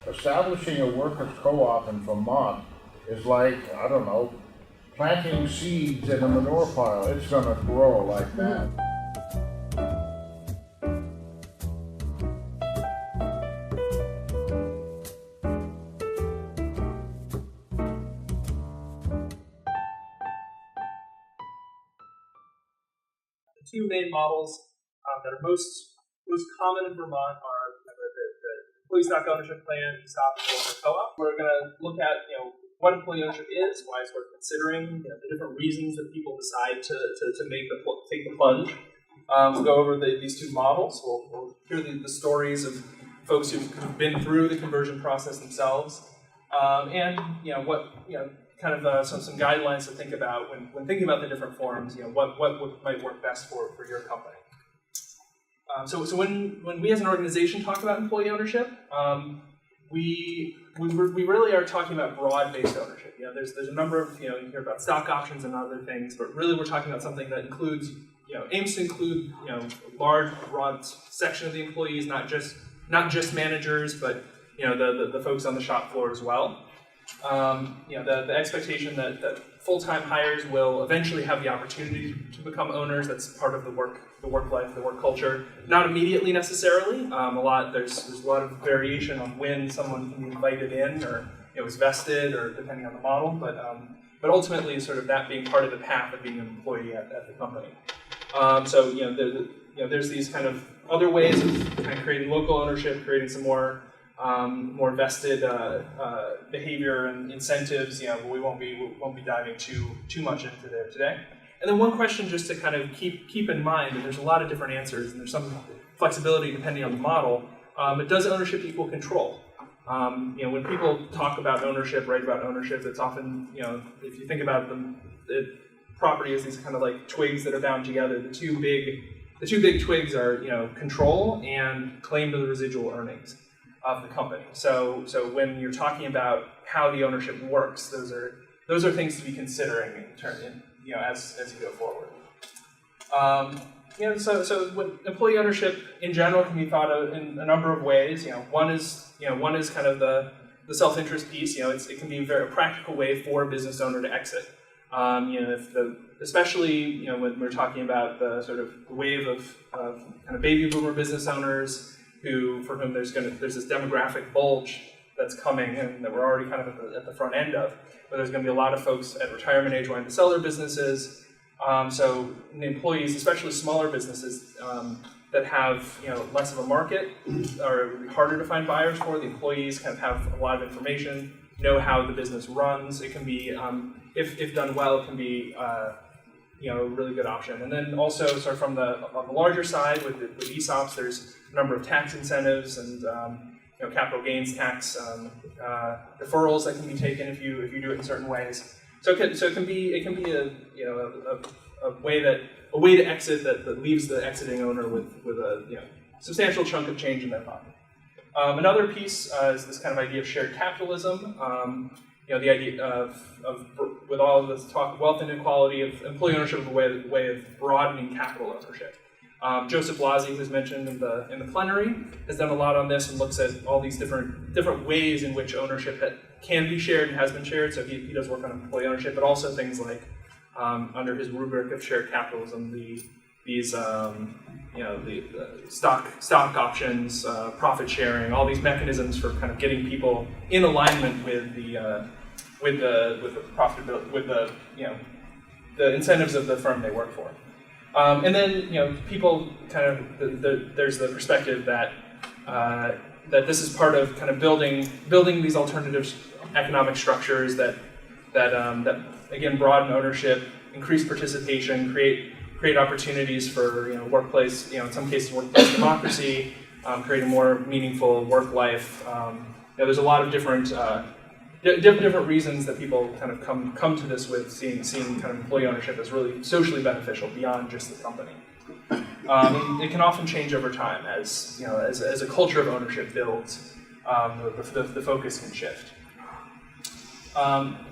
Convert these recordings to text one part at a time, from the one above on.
establishing a workers' co-op in Vermont is like, I don't know, planting seeds in a manure pile. It's going to grow like that. The two main models that are most common in Vermont are the employee stock ownership plan, ESOP, and worker co-op. We're going to look at what employee ownership is, why it's worth considering, the different reasons that people decide to take the plunge. We'll go over these two models. We'll hear the stories of folks who've been through the conversion process themselves, and kind of some guidelines to think about when thinking about the different forms. What might work best for your company. So when we as an organization talk about employee ownership, we really are talking about broad-based ownership. There's a number of you hear about stock options and other things, but really we're talking about something that includes aims to include a large, broad section of the employees, not just managers, but the folks on the shop floor as well. The expectation that full-time hires will eventually have the opportunity to become owners. That's part of the work life, the work culture. Not immediately necessarily. There's a lot of variation on when someone can be invited in, or is vested, or depending on the model. But ultimately, sort of that being part of the path of being an employee at the company. There's these kind of other ways of kind of creating local ownership, creating some more vested behavior and incentives. We won't be diving too much into there today. And then one question just to kind of keep in mind, and there's a lot of different answers, and there's some flexibility depending on the model. But does ownership equal control? When people talk about ownership, write about ownership, it's often if you think about them, property is these kind of like twigs that are bound together. The two big twigs are control and claim to the residual earnings of the company. So when you're talking about how the ownership works, those are things to be considering as you go forward. So when employee ownership in general can be thought of in a number of ways. One is kind of the self-interest piece. It can be a very practical way for a business owner to exit. Especially when we're talking about the sort of wave of kind of baby boomer business owners for whom there's this demographic bulge that's coming, and that we're already kind of at the front end of. But there's going to be a lot of folks at retirement age wanting to sell their businesses. So the employees, especially smaller businesses that have less of a market, are harder to find buyers for. The employees kind of have a lot of information, know how the business runs. It can be, if done well, it can be a really good option. And then also, sort of on the larger side with ESOPs, there's a number of tax incentives and capital gains tax deferrals that can be taken if you do it in certain ways. So it can be a way to exit that leaves the exiting owner with a substantial chunk of change in their pocket. Another piece is this kind of idea of shared capitalism. The idea of with all of this talk of wealth inequality, of employee ownership as a way of broadening capital ownership. Joseph Blasi, who's mentioned in the plenary, has done a lot on this and looks at all these different ways in which ownership can be shared and has been shared. So he does work on employee ownership, but also things like under his rubric of shared capitalism, the stock options, profit sharing, all these mechanisms for kind of getting people in alignment with the profitability, with the incentives of the firm they work for. And then people kind of there's the perspective that this is part of kind of building these alternative economic structures that again broaden ownership, increase participation, create opportunities for workplace, in some cases workplace democracy, create a more meaningful work life. There's a lot of different reasons that people kind of come to this with seeing kind of employee ownership as really socially beneficial beyond just the company. It can often change over time as a culture of ownership builds. The focus can shift.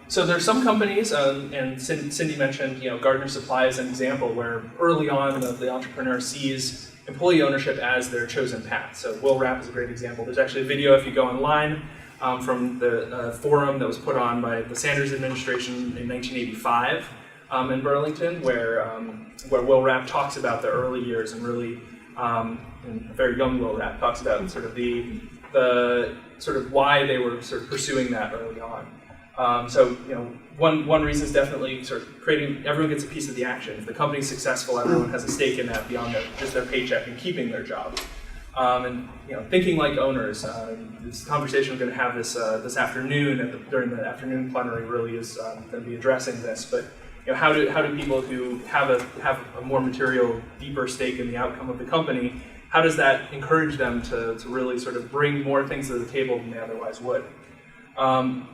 So there's some companies, and Cindy mentioned, Gardner Supply as an example, where early on the entrepreneur sees employee ownership as their chosen path. So Will Rapp is a great example. There's actually a video if you go online from the forum that was put on by the Sanders administration in 1985 in Burlington, where Will Rapp talks about the early years and really, and very young Will Rapp talks about sort of the sort of why they were sort of pursuing that early on. So one reason is definitely sort of creating, everyone gets a piece of the action. If the company's successful, everyone has a stake in that beyond just their paycheck and keeping their job. And thinking like owners. This conversation we're going to have this afternoon during the afternoon plenary really is going to be addressing this. But how do people who have a more material, deeper stake in the outcome of the company, how does that encourage them to really sort of bring more things to the table than they otherwise would?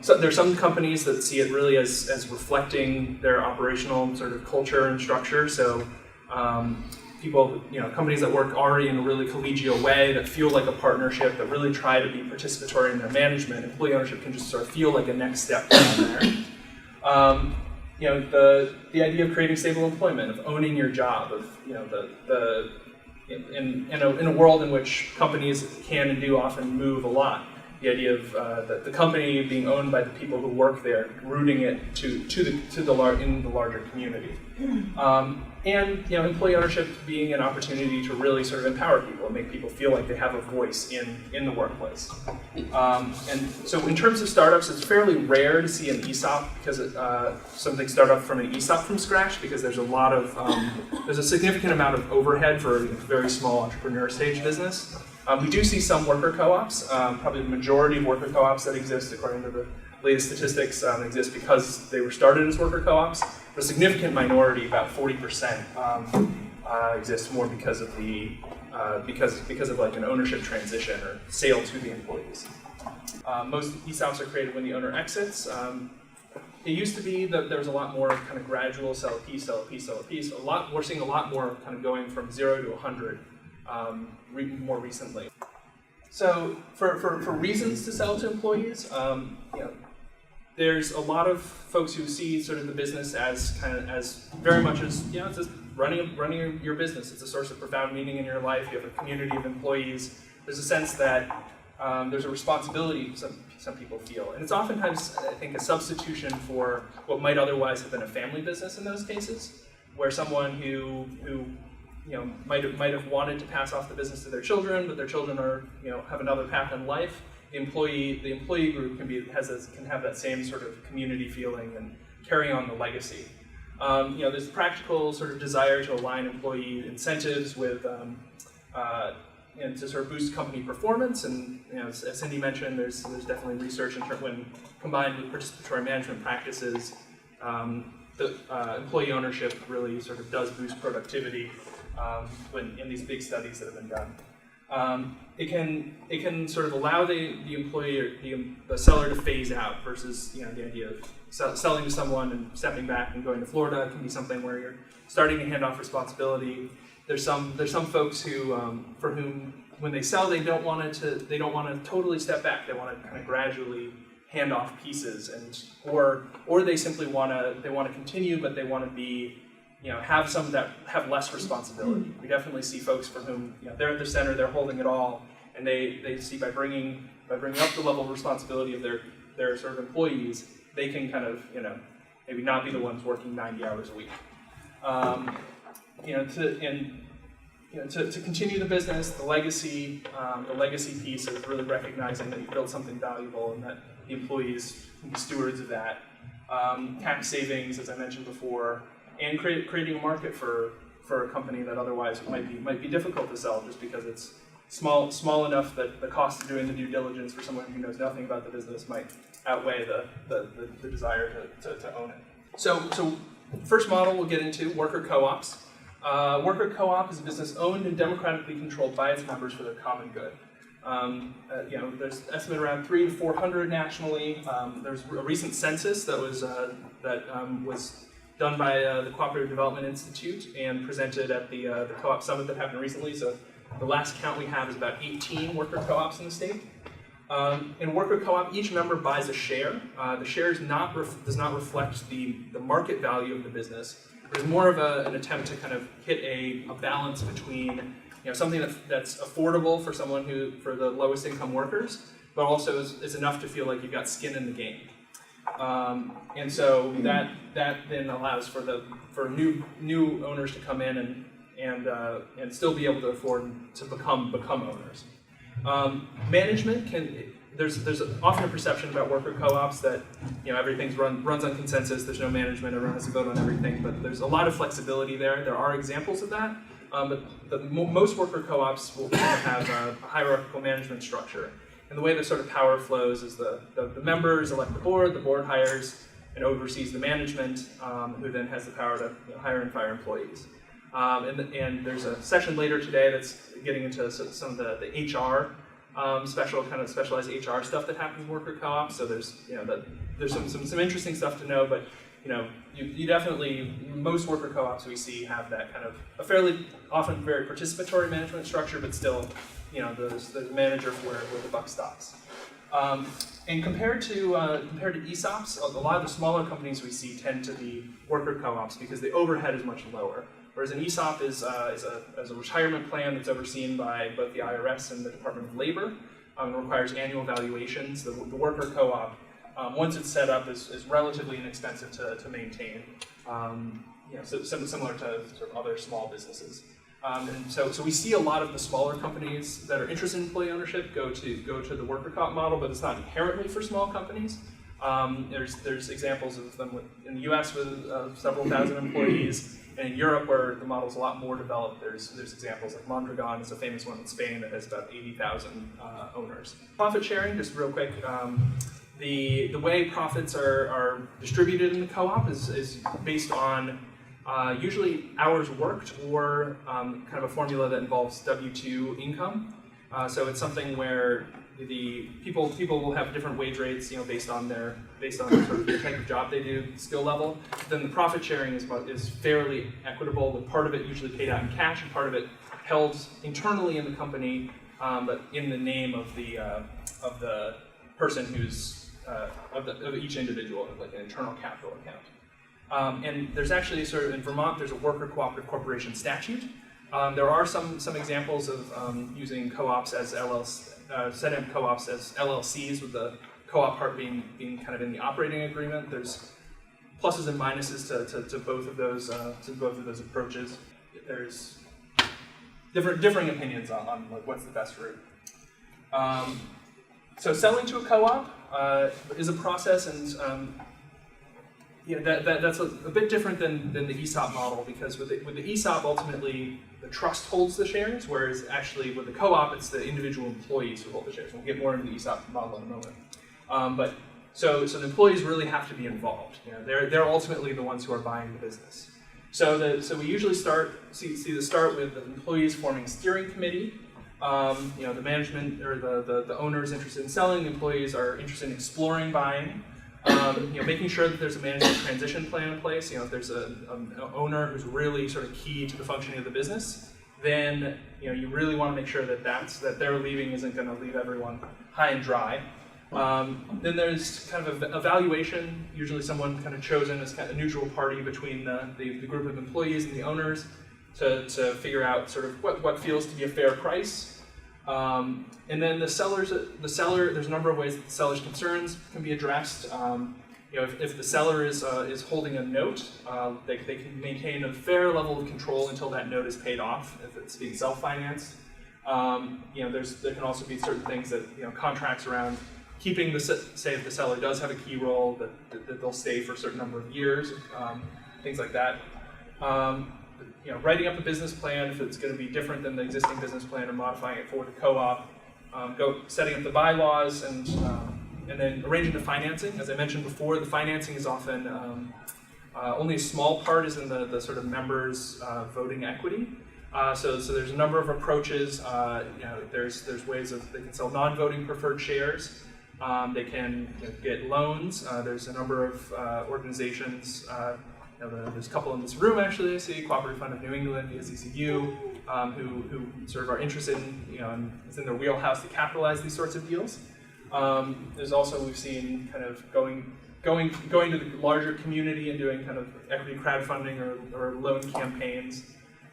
So there's some companies that see it really as reflecting their operational sort of culture and structure. So companies that work already in a really collegial way, that feel like a partnership, that really try to be participatory in their management. Employee ownership can just sort of feel like a next step down there. The idea of creating stable employment, of owning your job, of in a world in which companies can and do often move a lot. The idea of the company being owned by the people who work there, rooting it in the larger community, and employee ownership being an opportunity to really sort of empower people and make people feel like they have a voice in the workplace. And so, in terms of startups, it's fairly rare to see an ESOP because something start up from an ESOP from scratch, because there's a significant amount of overhead for a very small entrepreneur stage business. We do see some worker co-ops. Probably the majority of worker co-ops that exist, according to the latest statistics, exist because they were started as worker co-ops. But a significant minority, about 40%, exist more because of because of like an ownership transition or sale to the employees. Most ESOPs are created when the owner exits. It used to be that there was a lot more kind of gradual sell a piece. We're seeing a lot more kind of going from 0 to 100. More recently. So for reasons to sell to employees, there's a lot of folks who see sort of the business as very much as it's just running your business. It's a source of profound meaning in your life. You have a community of employees. There's a sense that there's a responsibility some people feel, and it's oftentimes, I think, a substitution for what might otherwise have been a family business in those cases, where someone who might have wanted to pass off the business to their children, but their children are have another path in life. The employee group can have that same sort of community feeling and carry on the legacy. There's a practical sort of desire to align employee incentives with and to sort of boost company performance. And as Cindy mentioned, there's definitely research when combined with participatory management practices, the employee ownership really sort of does boost productivity. When in these big studies that have been done, it can sort of allow the employee or the seller to phase out versus the idea of selling to someone and stepping back and going to Florida. It can be something where you're starting to hand off responsibility. There's some folks who for whom when they sell they don't want to totally step back. They want to kind of gradually hand off pieces, or they simply want to continue, but they want to be have some that have less responsibility. We definitely see folks for whom they're at the center, they're holding it all, and they see by bringing up the level of responsibility of their sort of employees, they can kind of maybe not be the ones working 90 hours a week. To continue the business, the legacy piece of really recognizing that you've built something valuable and that the employees can be stewards of that. Tax savings, as I mentioned before. And creating a market for a company that otherwise might be difficult to sell just because it's small enough that the cost of doing the due diligence for someone who knows nothing about the business might outweigh the desire to own it. So first model we'll get into, worker co-ops. Worker co-op is a business owned and democratically controlled by its members for their common good. There's estimate around 300 to 400 nationally. There's a recent census that was done by the Cooperative Development Institute and presented at the co-op summit that happened recently. So the last count we have is about 18 worker co-ops in the state. In worker co-op, each member buys a share. The share does not reflect the market value of the business. It's more of an attempt to kind of hit a balance between something that's affordable for the lowest income workers, but also is enough to feel like you've got skin in the game. And so that then allows for new owners to come in and still be able to afford to become owners. Management there's often a perception about worker co-ops that everything's runs on consensus. There's no management. Everyone has to vote on everything. But there's a lot of flexibility there. There are examples of that. But most worker co-ops will have a hierarchical management structure. And the way the sort of power flows is the members elect the board hires and oversees the management, who then has the power to hire and fire employees. And there's a session later today that's getting into some of the HR specialized HR stuff that happens in worker co-ops. So there's some interesting stuff to know, but you definitely, most worker co-ops we see have that kind of a fairly often very participatory management structure, but still there's a manager where the buck stops. And compared to ESOPs, a lot of the smaller companies we see tend to be worker co-ops because the overhead is much lower. Whereas an ESOP is a retirement plan that's overseen by both the IRS and the Department of Labor. It requires annual valuations. The worker co-op, once it's set up, is relatively inexpensive to maintain. So similar to sort of other small businesses. And so we see a lot of the smaller companies that are interested in employee ownership go to the worker co-op model, but it's not inherently for small companies. There's examples of them in the U.S. with several thousand employees. And in Europe, where the model's a lot more developed, there's examples like Mondragon is a famous one in Spain that has about 80,000 owners. Profit sharing, just real quick, the way profits are distributed in the co-op is based on usually hours worked or kind of a formula that involves W-2 income. So it's something where the people will have different wage rates, based on sort of the type of job they do, skill level. Then the profit sharing is fairly equitable, with part of it usually paid out in cash and part of it held internally in the company, but in the name of the person who's of each individual, like an internal capital account. And there's actually in Vermont, there's a worker cooperative corporation statute. There are some examples of using co-ops as setting up co-ops as LLCs, with the co-op part being kind of in the operating agreement. There's pluses and minuses to both of those approaches. There's differing opinions on like what's the best route. So selling to a co-op is a process, and that's a bit different than the ESOP model, because with the ESOP, ultimately the trust holds the shares, whereas actually with the co-op, it's the individual employees who hold the shares. We'll get more into the ESOP model in a moment. So the employees really have to be involved. They're ultimately the ones who are buying the business. So we usually start with the employees forming a steering committee. The management or the owner is interested in selling. The employees are interested in exploring buying. Making sure that there's a management transition plan in place. If there's an owner who's really sort of key to the functioning of the business, then you really want to make sure that their leaving isn't going to leave everyone high and dry. Then there's kind of an evaluation, usually someone kind of chosen as kind of a neutral party between the group of employees and the owners to figure out sort of what feels to be a fair price. And then the seller, there's a number of ways that the seller's concerns can be addressed. If the seller is holding a note, they can maintain a fair level of control until that note is paid off, if it's being self-financed. There can also be certain things that, contracts around keeping say if the seller does have a key role, that they'll stay for a certain number of years, things like that. Writing up a business plan if it's going to be different than the existing business plan, or modifying it for the co-op, setting up the bylaws, and then arranging the financing. As I mentioned before, the financing is often only a small part is in the sort of members' voting equity. So there's a number of approaches. There's ways they can sell non-voting preferred shares. They can get loans. There's a number of organizations. There's a couple in this room, actually, I see, Cooperative Fund of New England, the ESOP16, who sort of are interested in, it's in their wheelhouse to capitalize these sorts of deals. There's also, we've seen kind of going to the larger community and doing kind of equity crowdfunding or loan campaigns.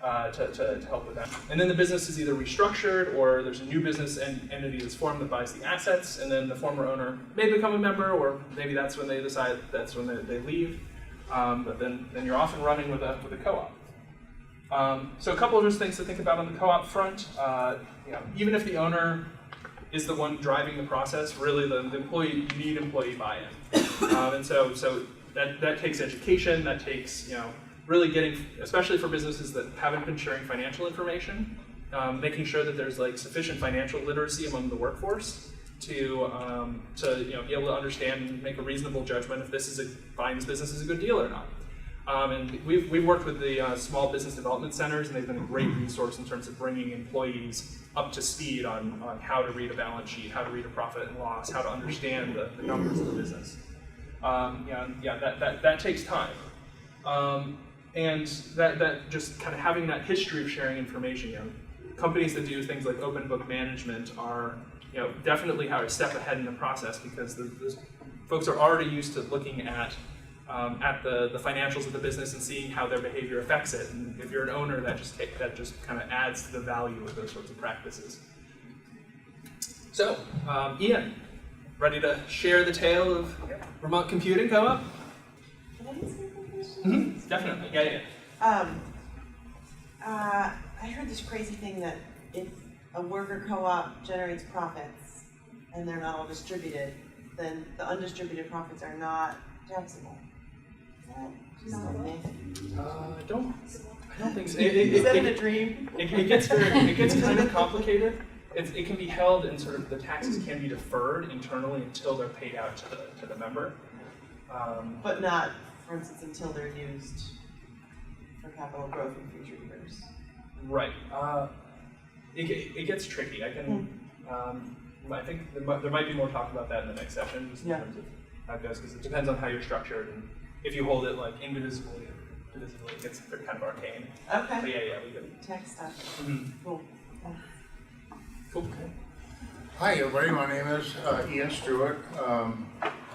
to help with that. And then the business is either restructured or there's a new business entity that's formed that buys the assets, and then the former owner may become a member, or maybe that's when they decide that's when they leave. But then you're off and running with a co-op. So a couple of just things to think about on the co-op front. Even if the owner is the one driving the process, really the employee, you need employee buy-in. And so that takes education, that takes really getting, especially for businesses that haven't been sharing financial information, making sure that there's like sufficient financial literacy among the workforce to be able to understand and make a reasonable judgment if buying this business is a good deal or not. And we've worked with the small business development centers, and they've been a great resource in terms of bringing employees up to speed on how to read a balance sheet, how to read a profit and loss, how to understand the numbers of the business. That takes time. And that just kind of having that history of sharing information. Companies that do things like open book management are definitely a step ahead in the process, because the folks are already used to looking at the financials of the business and seeing how their behavior affects it. And if you're an owner, that just kind of adds to the value of those sorts of practices. So, Ian, ready to share the tale of Vermont Computing Co-op? Can I ask you a question? Mm-hmm. Definitely, yeah. I heard this crazy thing that if a worker co-op generates profits and they're not all distributed, then the undistributed profits are not taxable. Is that just a myth? I don't think so. Is that in a dream? It gets kind of complicated. It can be held, and sort of the taxes can be deferred internally until they're paid out to the member. But not, for instance, until they're used for capital growth in future years. Right. It gets tricky. I think there might be more talk about that in the next session, just in terms of how it goes, because it depends on how you're structured, and if you hold it like indivisibly or divisibly, it gets kind of arcane. Okay. But yeah, we could. Tech stuff. Mm-hmm. Cool. Cool. Hi, everybody. My name is Ian Stewart.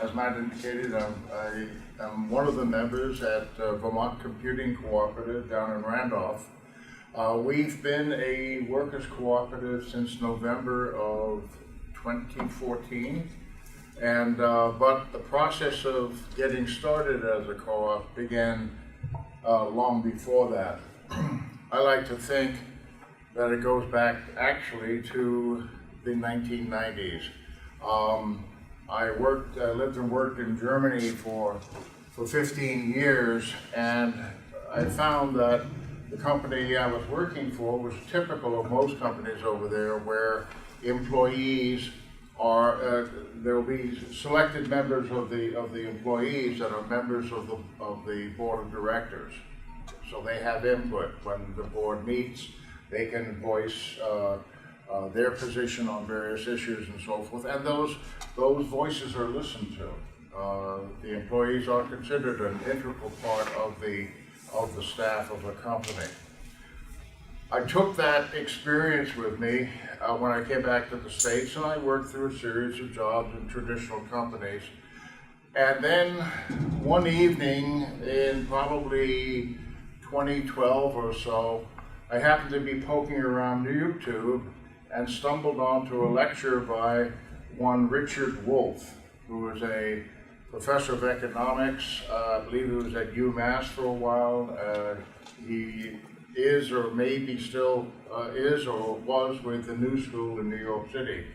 As Matt indicated, I am one of the members at Vermont Computing Cooperative down in Randolph. We've been a workers' cooperative since November of 2014, and but the process of getting started as a co-op began long before that. I like to think that it goes back actually to the 1990s. I lived and worked in Germany for 15 years, and I found that the company I was working for was typical of most companies over there, where employees are there will be selected members of the employees that are members of the board of directors. So they have input when the board meets. They can voice their position on various issues and so forth, and those voices are listened to. The employees are considered an integral part of the staff of a company. I took that experience with me when I came back to the States, and I worked through a series of jobs in traditional companies. And then one evening in probably 2012 or so, I happened to be poking around YouTube and stumbled onto a lecture by one Richard Wolff, who was a professor of economics. I believe he was at UMass for a while. He is, or maybe still is, or was with the New School in New York City.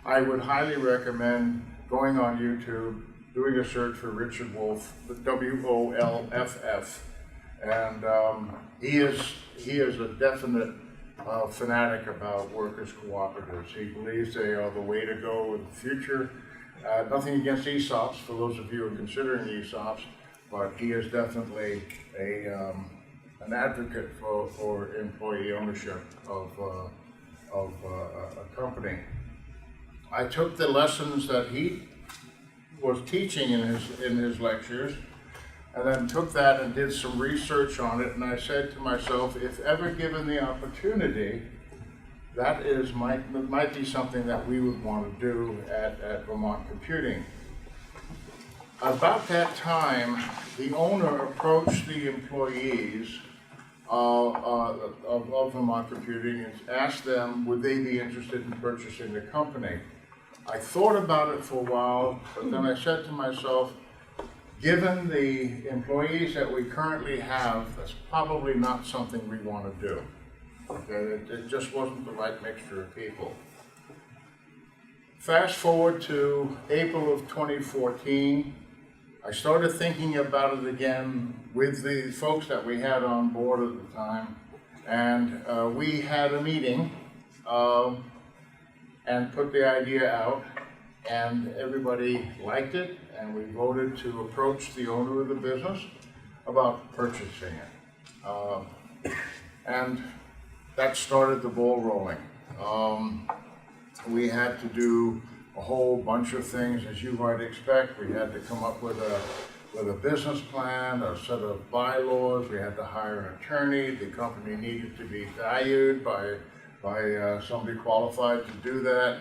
I would highly recommend going on YouTube, doing a search for Richard Wolff, W-O-L-F-F, and he is a definite fanatic about workers' cooperatives. He believes they are the way to go in the future. Nothing against ESOPs, for those of you who are considering ESOPs, but he is definitely an advocate for employee ownership of a company. I took the lessons that he was teaching in his lectures, and then took that and did some research on it, and I said to myself, if ever given the opportunity, that might be something that we would want to do at Vermont Computing. About that time, the owner approached the employees of Vermont Computing and asked them, would they be interested in purchasing the company? I thought about it for a while, but then I said to myself, given the employees that we currently have, that's probably not something we want to do. Okay, it just wasn't the right mixture of people. Fast forward to April of 2014, I started thinking about it again with the folks that we had on board at the time, and we had a meeting and put the idea out, and everybody liked it, and we voted to approach the owner of the business about purchasing it. And that started the ball rolling. We had to do a whole bunch of things, as you might expect. We had to come up with a business plan, a set of bylaws. We had to hire an attorney. The company needed to be valued by somebody qualified to do that.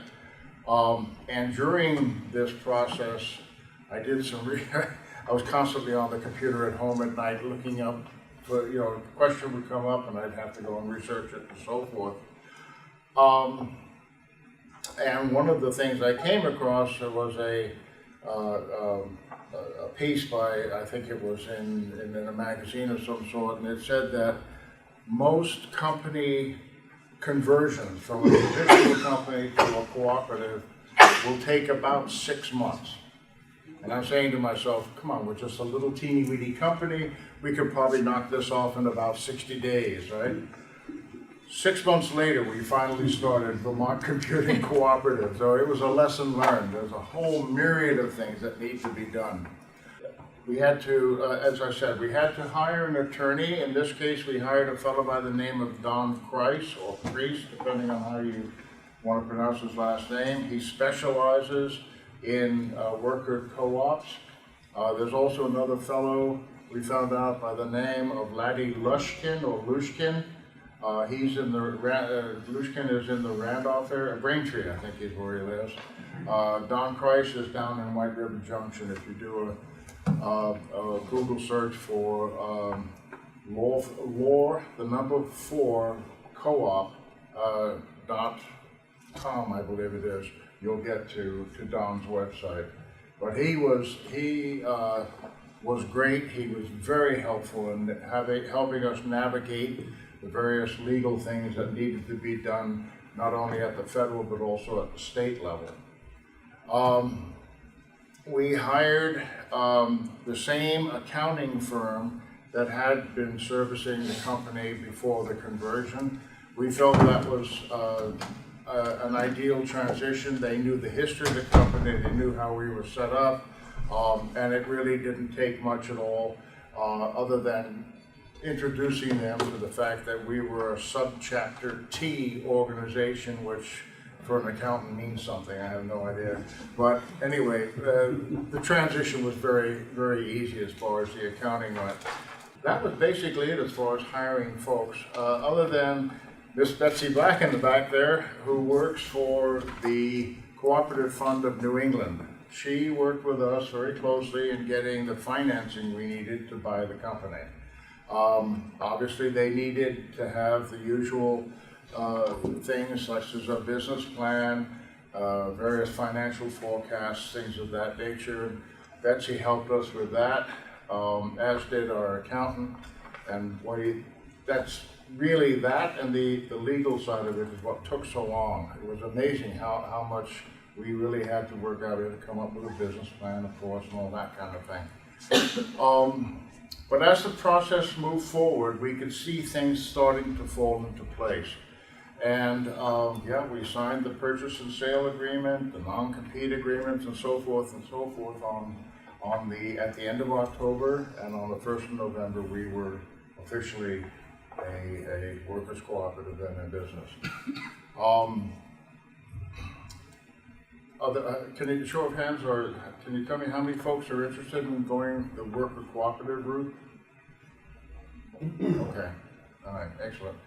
And during this process, I did some I was constantly on the computer at home at night looking up for, a question would come up and I'd have to go and research it and so forth. And one of the things I came across was a piece by, I think it was in a magazine of some sort, and it said that most company conversions from a traditional company to a cooperative will take about 6 months. And I'm saying to myself, come on, we're just a little teeny weeny company. We could probably knock this off in about 60 days, right? 6 months later, we finally started Vermont Computing Cooperative. So it was a lesson learned. There's a whole myriad of things that need to be done. We had to, as I said, we had to hire an attorney. In this case, we hired a fellow by the name of Don Price, or Priest, depending on how you want to pronounce his last name. He specializes in worker co-ops. There's also another fellow we found out by the name of Laddie Lushkin, or Lushkin. He's in the, Lushkin is in the Randolph area, Braintree, I think is where he lives. Don Price is down in White River Junction. If you do a Google search for War, the number 4 co-op .com, I believe it is, you'll get to Don's website. But he was great. He was very helpful in helping us navigate the various legal things that needed to be done, not only at the federal but also at the state level. We hired the same accounting firm that had been servicing the company before the conversion. We felt that was an ideal transition. They knew the history of the company, they knew how we were set up, and it really didn't take much at all other than introducing them to the fact that we were a subchapter T organization, which for an accountant means something, I have no idea. But anyway, the transition was very, very easy as far as the accounting went. That was basically it as far as hiring folks, other than Miss Betsy Black in the back there, who works for the Cooperative Fund of New England. She worked with us very closely in getting the financing we needed to buy the company. Obviously, they needed to have the usual things such as a business plan, various financial forecasts, things of that nature. Betsy helped us with that, as did our accountant. And that's really that, and the legal side of it is what took so long. It was amazing how much we really had to work out to come up with a business plan, of course, and all that kind of thing. But as the process moved forward, we could see things starting to fall into place. And yeah, we signed the purchase and sale agreement, the non-compete agreements, and so forth at the end of October, and on the 1st of November, we were officially a workers' cooperative and in business. Can you show of hands, or can you tell me how many folks are interested in going the worker cooperative route? Okay, all right, excellent.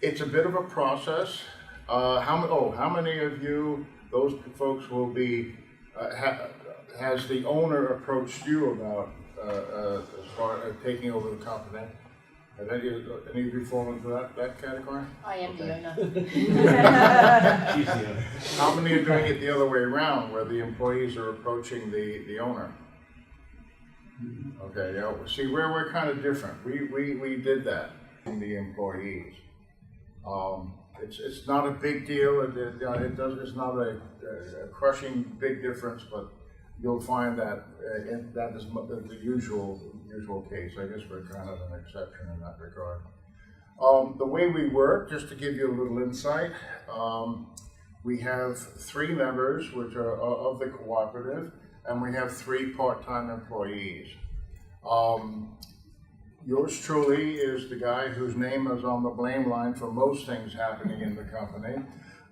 It's a bit of a process. How many of you, those folks will be, has the owner approached you about as far as taking over the company. Have any of you fall into that category? I am the owner. How many are doing it the other way around, where the employees are approaching the owner? Okay, yeah. See, we're kind of different. We did that in the employees. It's not a big deal. It's not a crushing big difference, but you'll find that that is the usual case. I guess we're kind of an exception in that regard. The way we work, just to give you a little insight, we have 3 members, which are of the cooperative, and we have 3 part-time employees. Yours truly is the guy whose name is on the blame line for most things happening in the company.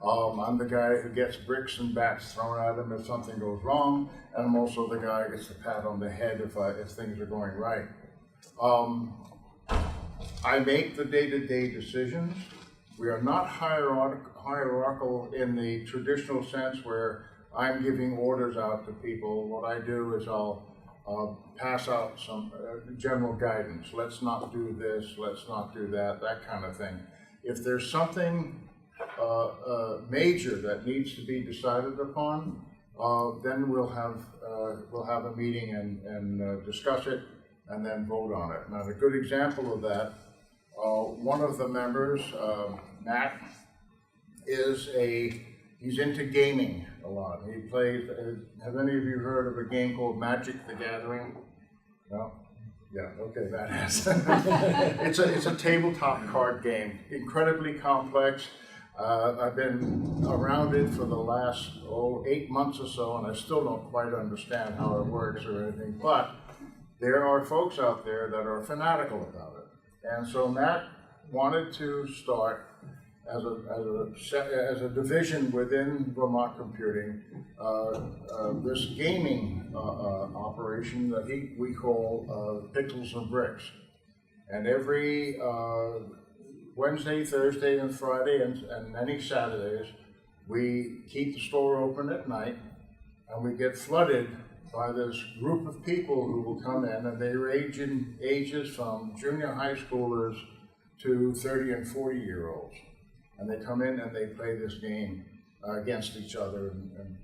I'm the guy who gets bricks and bats thrown at him if something goes wrong, and I'm also the guy who gets the pat on the head if things are going right. I make the day-to-day decisions. We are not hierarchical in the traditional sense where I'm giving orders out to people. What I do is I'll pass out some general guidance. Let's not do this, let's not do that, that kind of thing. If there's something major that needs to be decided upon, then we'll have a meeting and discuss it and then vote on it. Now, a good example of that, one of the members, Matt, he's into gaming a lot. He plays, have any of you heard of a game called Magic the Gathering? No? Yeah, okay, that has. It's a tabletop card game, incredibly complex. I've been around it for the last 8 months or so, and I still don't quite understand how it works or anything, but there are folks out there that are fanatical about it. And so Matt wanted to start as a division within Vermont Computing, this gaming operation that we call Pixels and Bricks. And every Wednesday, Thursday, and Friday, and many Saturdays, we keep the store open at night, and we get flooded by this group of people who will come in, and they range in ages from junior high schoolers to 30 and 40-year-olds. And they come in and they play this game against each other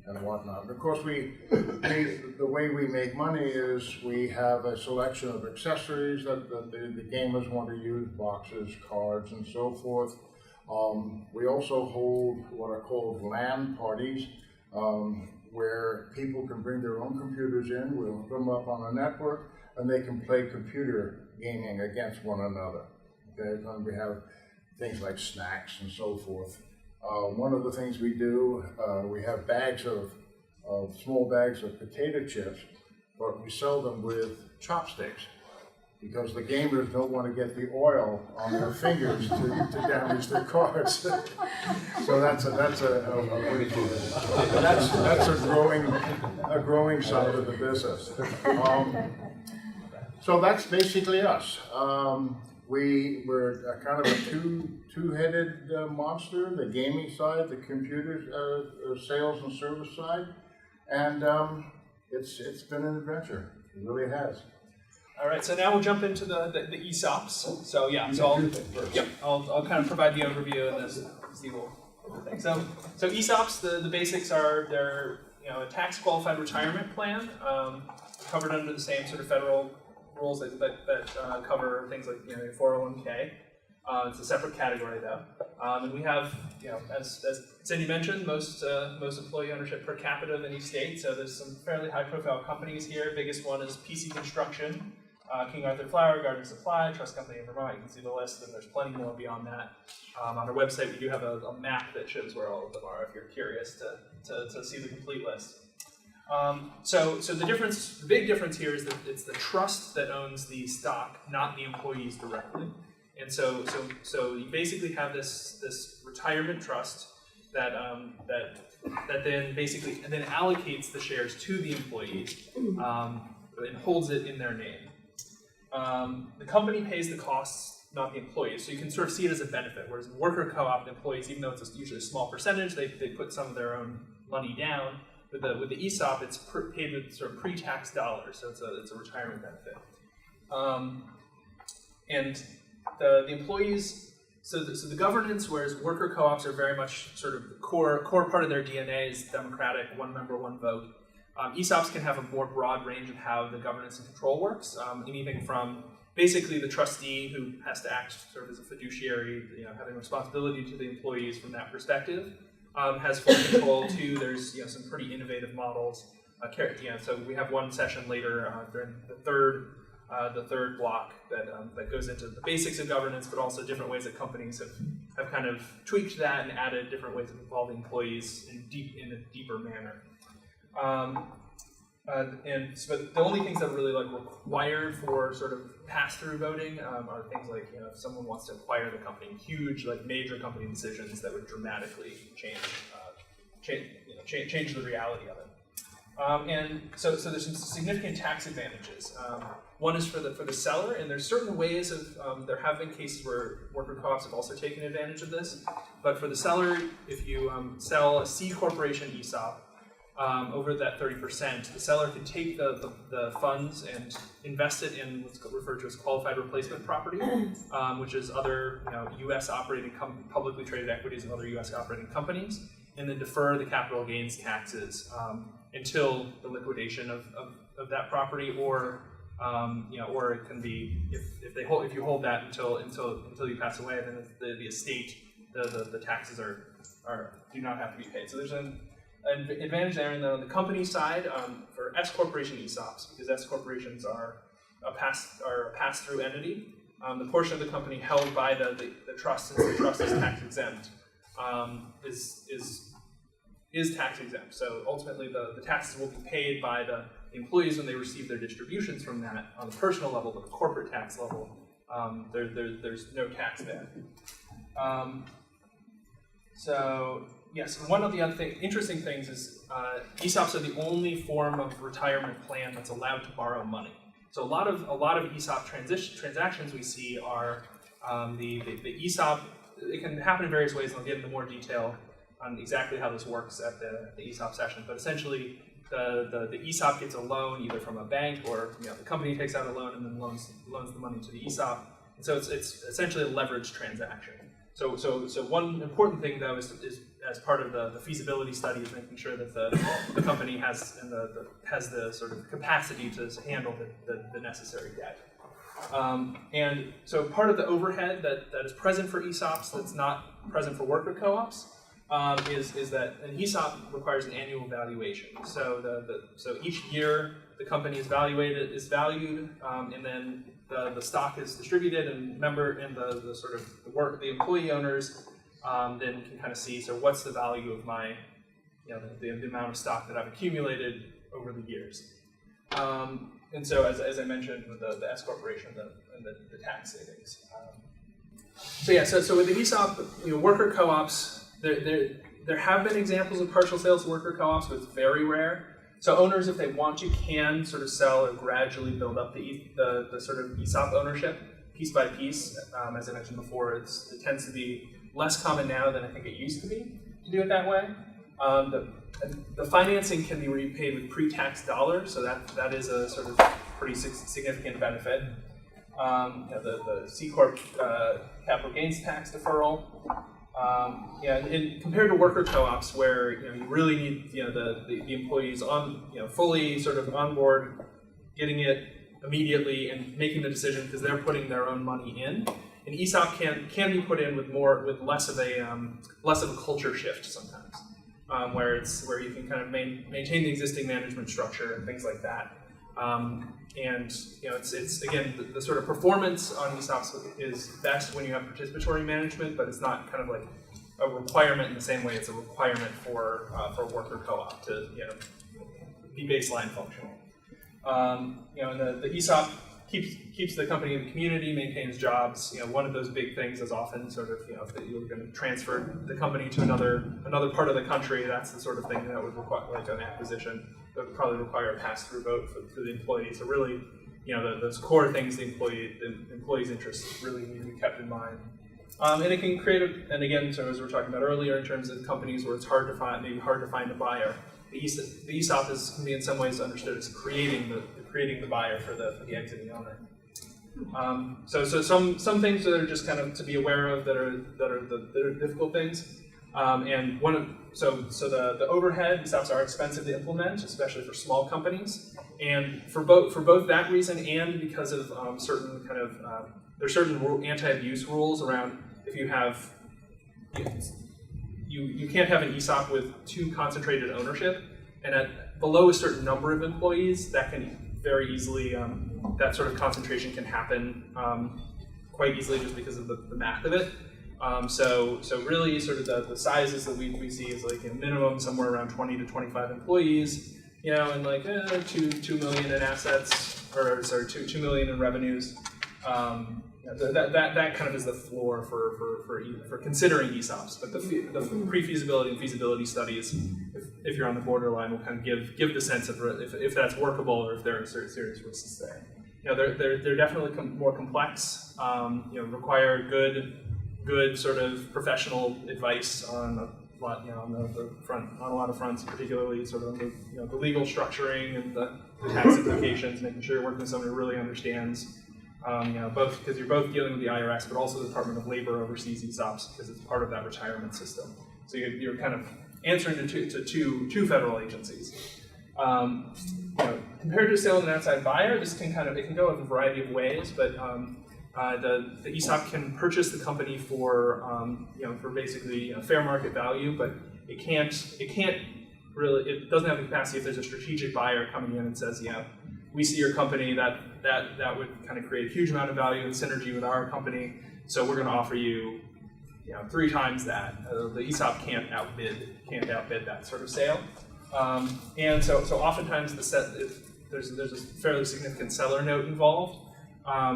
and whatnot. And of course, the way we make money is we have a selection of accessories that the gamers want to use, boxes, cards, and so forth. We also hold what are called LAN parties, where people can bring their own computers in, we'll hook them up on a network, and they can play computer gaming against one another. Okay, and we have things like snacks and so forth. One of the things we do, we have small bags of potato chips, but we sell them with chopsticks because the gamers don't want to get the oil on their fingers to damage their cards. So that's a growing side of the business. So that's basically us. We're kind of a two-headed monster, the gaming side, the computer sales and service side, and it's been an adventure. It really has. All right, so now we'll jump into the ESOPs. So yeah, I'll kind of provide the overview and then Steve will do the thing. So ESOPs, the basics are they're a tax qualified retirement plan covered under the same sort of federal rules that cover things like your 401k. It's a separate category though, and we have as Cindy mentioned, most employee ownership per capita in each state. So there's some fairly high profile companies here. Biggest one is PC Construction, King Arthur Flour, Garden Supply, Trust Company in Vermont. You can see the list, and there's plenty more beyond that. On our website, we do have a map that shows where all of them are if you're curious to see the complete list. So the big difference here is that it's the trust that owns the stock, not the employees directly. And so you basically have this retirement trust that then allocates the shares to the employees and holds it in their name. The company pays the costs, not the employees. So you can sort of see it as a benefit. Whereas in worker co-op, the employees, even though it's usually a small percentage, they put some of their own money down. with the ESOP, it's paid with sort of pre-tax dollars, so it's a retirement benefit. And the employees, so the governance, whereas worker co-ops are very much sort of the core part of their DNA is democratic, one member, one vote. ESOPs can have a more broad range of how the governance and control works, anything from basically the trustee who has to act sort of as a fiduciary, having responsibility to the employees from that perspective, has full control too. There's some pretty innovative models. So we have one session later during the third block that goes into the basics of governance, but also different ways that companies have kind of tweaked that and added different ways of involving employees in a deeper manner. But the only things that are really required for sort of pass-through voting are things like if someone wants to acquire the company, huge major company decisions that would dramatically change the reality of it. And so there's some significant tax advantages. One is for the seller, and there's certain ways of there have been cases where worker co-ops have also taken advantage of this. But for the seller, if you sell a C corporation ESOP over that 30%, the seller can take the funds and invest it in what's referred to as qualified replacement property, which is other U.S. operating publicly traded equities of other U.S. operating companies, and then defer the capital gains taxes until the liquidation of that property, or it can be if you hold that until you pass away, then the estate the taxes do not have to be paid. So there's an advantage there. And on the company side, for S corporation ESOPs, because S corporations are a pass-through entity, the portion of the company held by the trust, since the trust is tax exempt, is tax exempt. So ultimately, the taxes will be paid by the employees when they receive their distributions from that on the personal level, but the corporate tax level, there's no tax there. So yes, one of the other interesting things is ESOPs are the only form of retirement plan that's allowed to borrow money. So a lot of ESOP transactions we see are the ESOP. It can happen in various ways, and I'll get into more detail on exactly how this works at the ESOP session. But essentially, the ESOP gets a loan either from a bank, or the company takes out a loan and then loans the money to the ESOP. And so it's essentially a leveraged transaction. So one important thing though is as part of the feasibility study is making sure that the company has the sort of capacity to handle the necessary debt. And so part of the overhead that is present for ESOPs that's not present for worker co-ops is that an ESOP requires an annual valuation. So so each year the company is valued, and then the stock is distributed, and the employee owners then can kind of see, so what's the value of my the amount of stock that I've accumulated over the years. And so as I mentioned with the S corporation and the tax savings. So with the ESOP, worker co-ops. There have been examples of partial sales to worker co-ops, but it's very rare. So owners, if they want to, can sort of sell or gradually build up the sort of ESOP ownership piece by piece. As I mentioned before, it tends to be less common now than I think it used to be to do it that way. The financing can be repaid with pre-tax dollars, so that is a sort of pretty significant benefit. The C Corp capital gains tax deferral. And compared to worker co-ops, where you really need the employees fully sort of on board, getting it immediately and making the decision because they're putting their own money in. An ESOP can be put in with less of a culture shift sometimes, where you can kind of maintain the existing management structure and things like that. And it's again the sort of performance on ESOPs is best when you have participatory management, but it's not kind of like a requirement in the same way it's a requirement for worker co-op to be baseline functional. And the ESOP keeps the company in the community, maintains jobs. One of those big things is often sort of if you're going to transfer the company to another part of the country. That's the sort of thing that would require, like an acquisition, that would probably require a pass-through vote for the employee. So really, those core things the employee's interests really need to be kept in mind. And it can create and again, so as we were talking about earlier, in terms of companies where it's hard to find a buyer, the ESOP can be in some ways understood as creating the buyer for the exiting owner. So some things that are just kind of to be aware of that are difficult things. And the overhead ESOPs are expensive to implement, especially for small companies. And for both that reason and because of certain kind of there's certain anti-abuse rules around if you have you can't have an ESOP with too concentrated ownership, and below a certain number of employees, that can very easily that sort of concentration can happen quite easily just because of the math of it. So really sort of the sizes that we see is like a minimum somewhere around 20 to 25 employees, and like 2 million in assets, or sorry, 2 million in revenues. That kind of is the floor for considering ESOPs. But the pre-feasibility and feasibility studies, if you're on the borderline, will kind of give the sense of if that's workable or if there are serious risks there. They're definitely more complex. Require good sort of professional advice on a lot, on a lot of fronts, particularly sort of the legal structuring and the tax implications, making sure you're working with someone who really understands. Both because you're both dealing with the IRS, but also the Department of Labor oversees ESOPs because it's part of that retirement system. So you're kind of answering to two federal agencies. Compared to sale to an outside buyer, this can it can go in a variety of ways, but the ESOP can purchase the company for basically fair market value, but it doesn't have the capacity if there's a strategic buyer coming in and says, we see your company that would kind of create a huge amount of value and synergy with our company, so we're going to offer you 3 times that. The ESOP can't outbid that sort of sale, and so oftentimes there's a fairly significant seller note involved.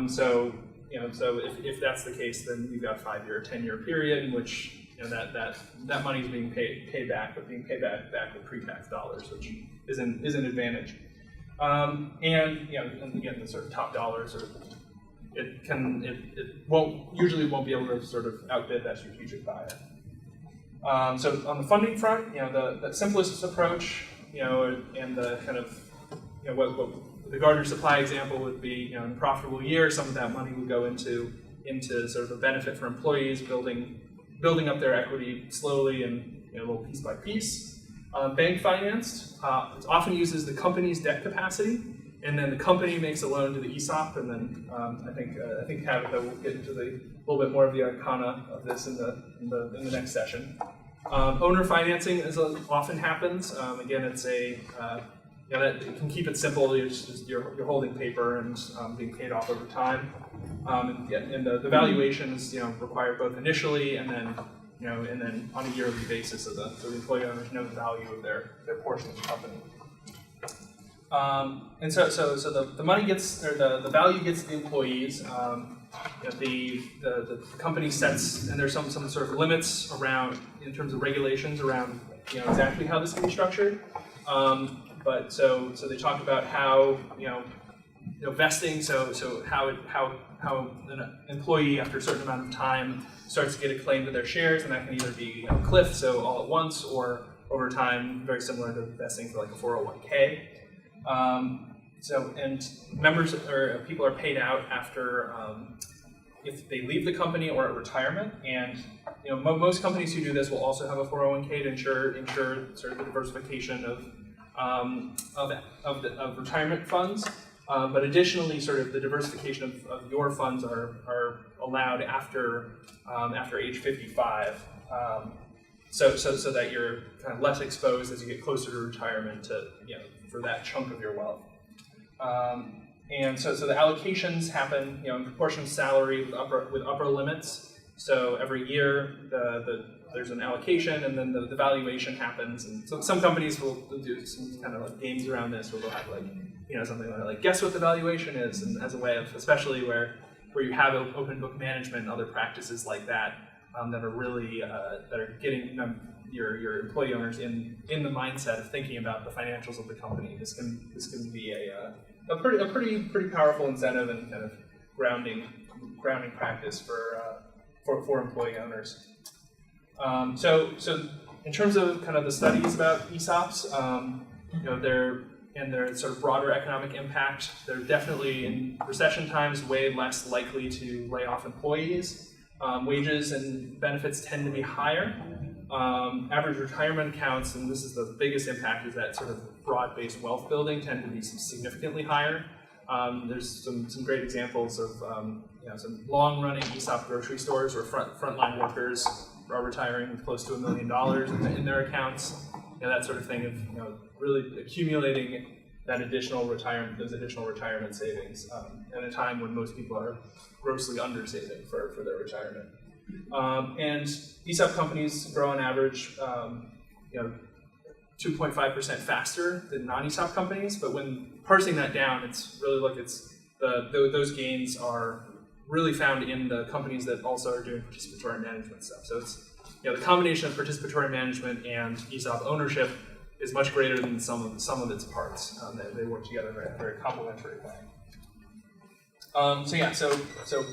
So if that's the case, then you've got a 5-year or 10-year period in which that money is being paid back, but being paid back with pre-tax dollars, which is an advantage. And again, the sort of top dollars, it usually won't be able to sort of outbid that strategic buyer. So on the funding front, the simplest approach, and the kind of what the Gardner Supply example would be, in a profitable year, some of that money would go into sort of a benefit for employees, building up their equity slowly and a little piece by piece. Bank financed, it often uses the company's debt capacity, and then the company makes a loan to the ESOP, and then I think Tabitha will get into a little bit more of the arcana of this in the next session. Owner financing often happens. Again, it's that it can keep it simple. You're holding paper and being paid off over time, and the valuations required both initially and then on a yearly basis, so the employee owners know the value of their portion of the company. And so the money gets, or the value gets to the employees. The company sets, and there's some sort of limits around in terms of regulations around exactly how this can be structured. But so they talk about how vesting. So how an employee after a certain amount of time starts to get a claim to their shares, and that can either be cliff, so all at once, or over time, very similar to vesting for like a 401k. And members or people are paid out after if they leave the company or at retirement. And most companies who do this will also have a 401k to ensure sort of the diversification of retirement funds. But additionally, sort of the diversification of your funds are allowed after age 55, so that you're kind of less exposed as you get closer to retirement to for that chunk of your wealth. And so the allocations happen in proportion to salary with upper limits. So every year there's an allocation, and then the valuation happens. And so some companies will do some kind of like games around this, where they'll have something like guess what the valuation is, and as a way of, especially where you have open book management and other practices like that that are really that are getting your employee owners in the mindset of thinking about the financials of the company. This can be a pretty powerful incentive and kind of grounding practice for employee owners. So In terms of kind of the studies about ESOPs, and their sort of broader economic impact, they're definitely in recession times way less likely to lay off employees. Wages and benefits tend to be higher. Average retirement accounts, and this is the biggest impact, is that sort of broad-based wealth building tend to be significantly higher. There's some great examples of some long-running ESOP grocery stores where frontline workers are retiring with close to $1 million in their accounts. That sort of thing of really accumulating those additional retirement savings at a time when most people are grossly under-saving for their retirement. And ESOP companies grow on average 2.5% faster than non-ESOP companies, but when parsing that down, it's really those gains are really found in the companies that also are doing participatory management stuff. So it's the combination of participatory management and ESOP ownership is much greater than some of its parts. They work together in a very complementary way. So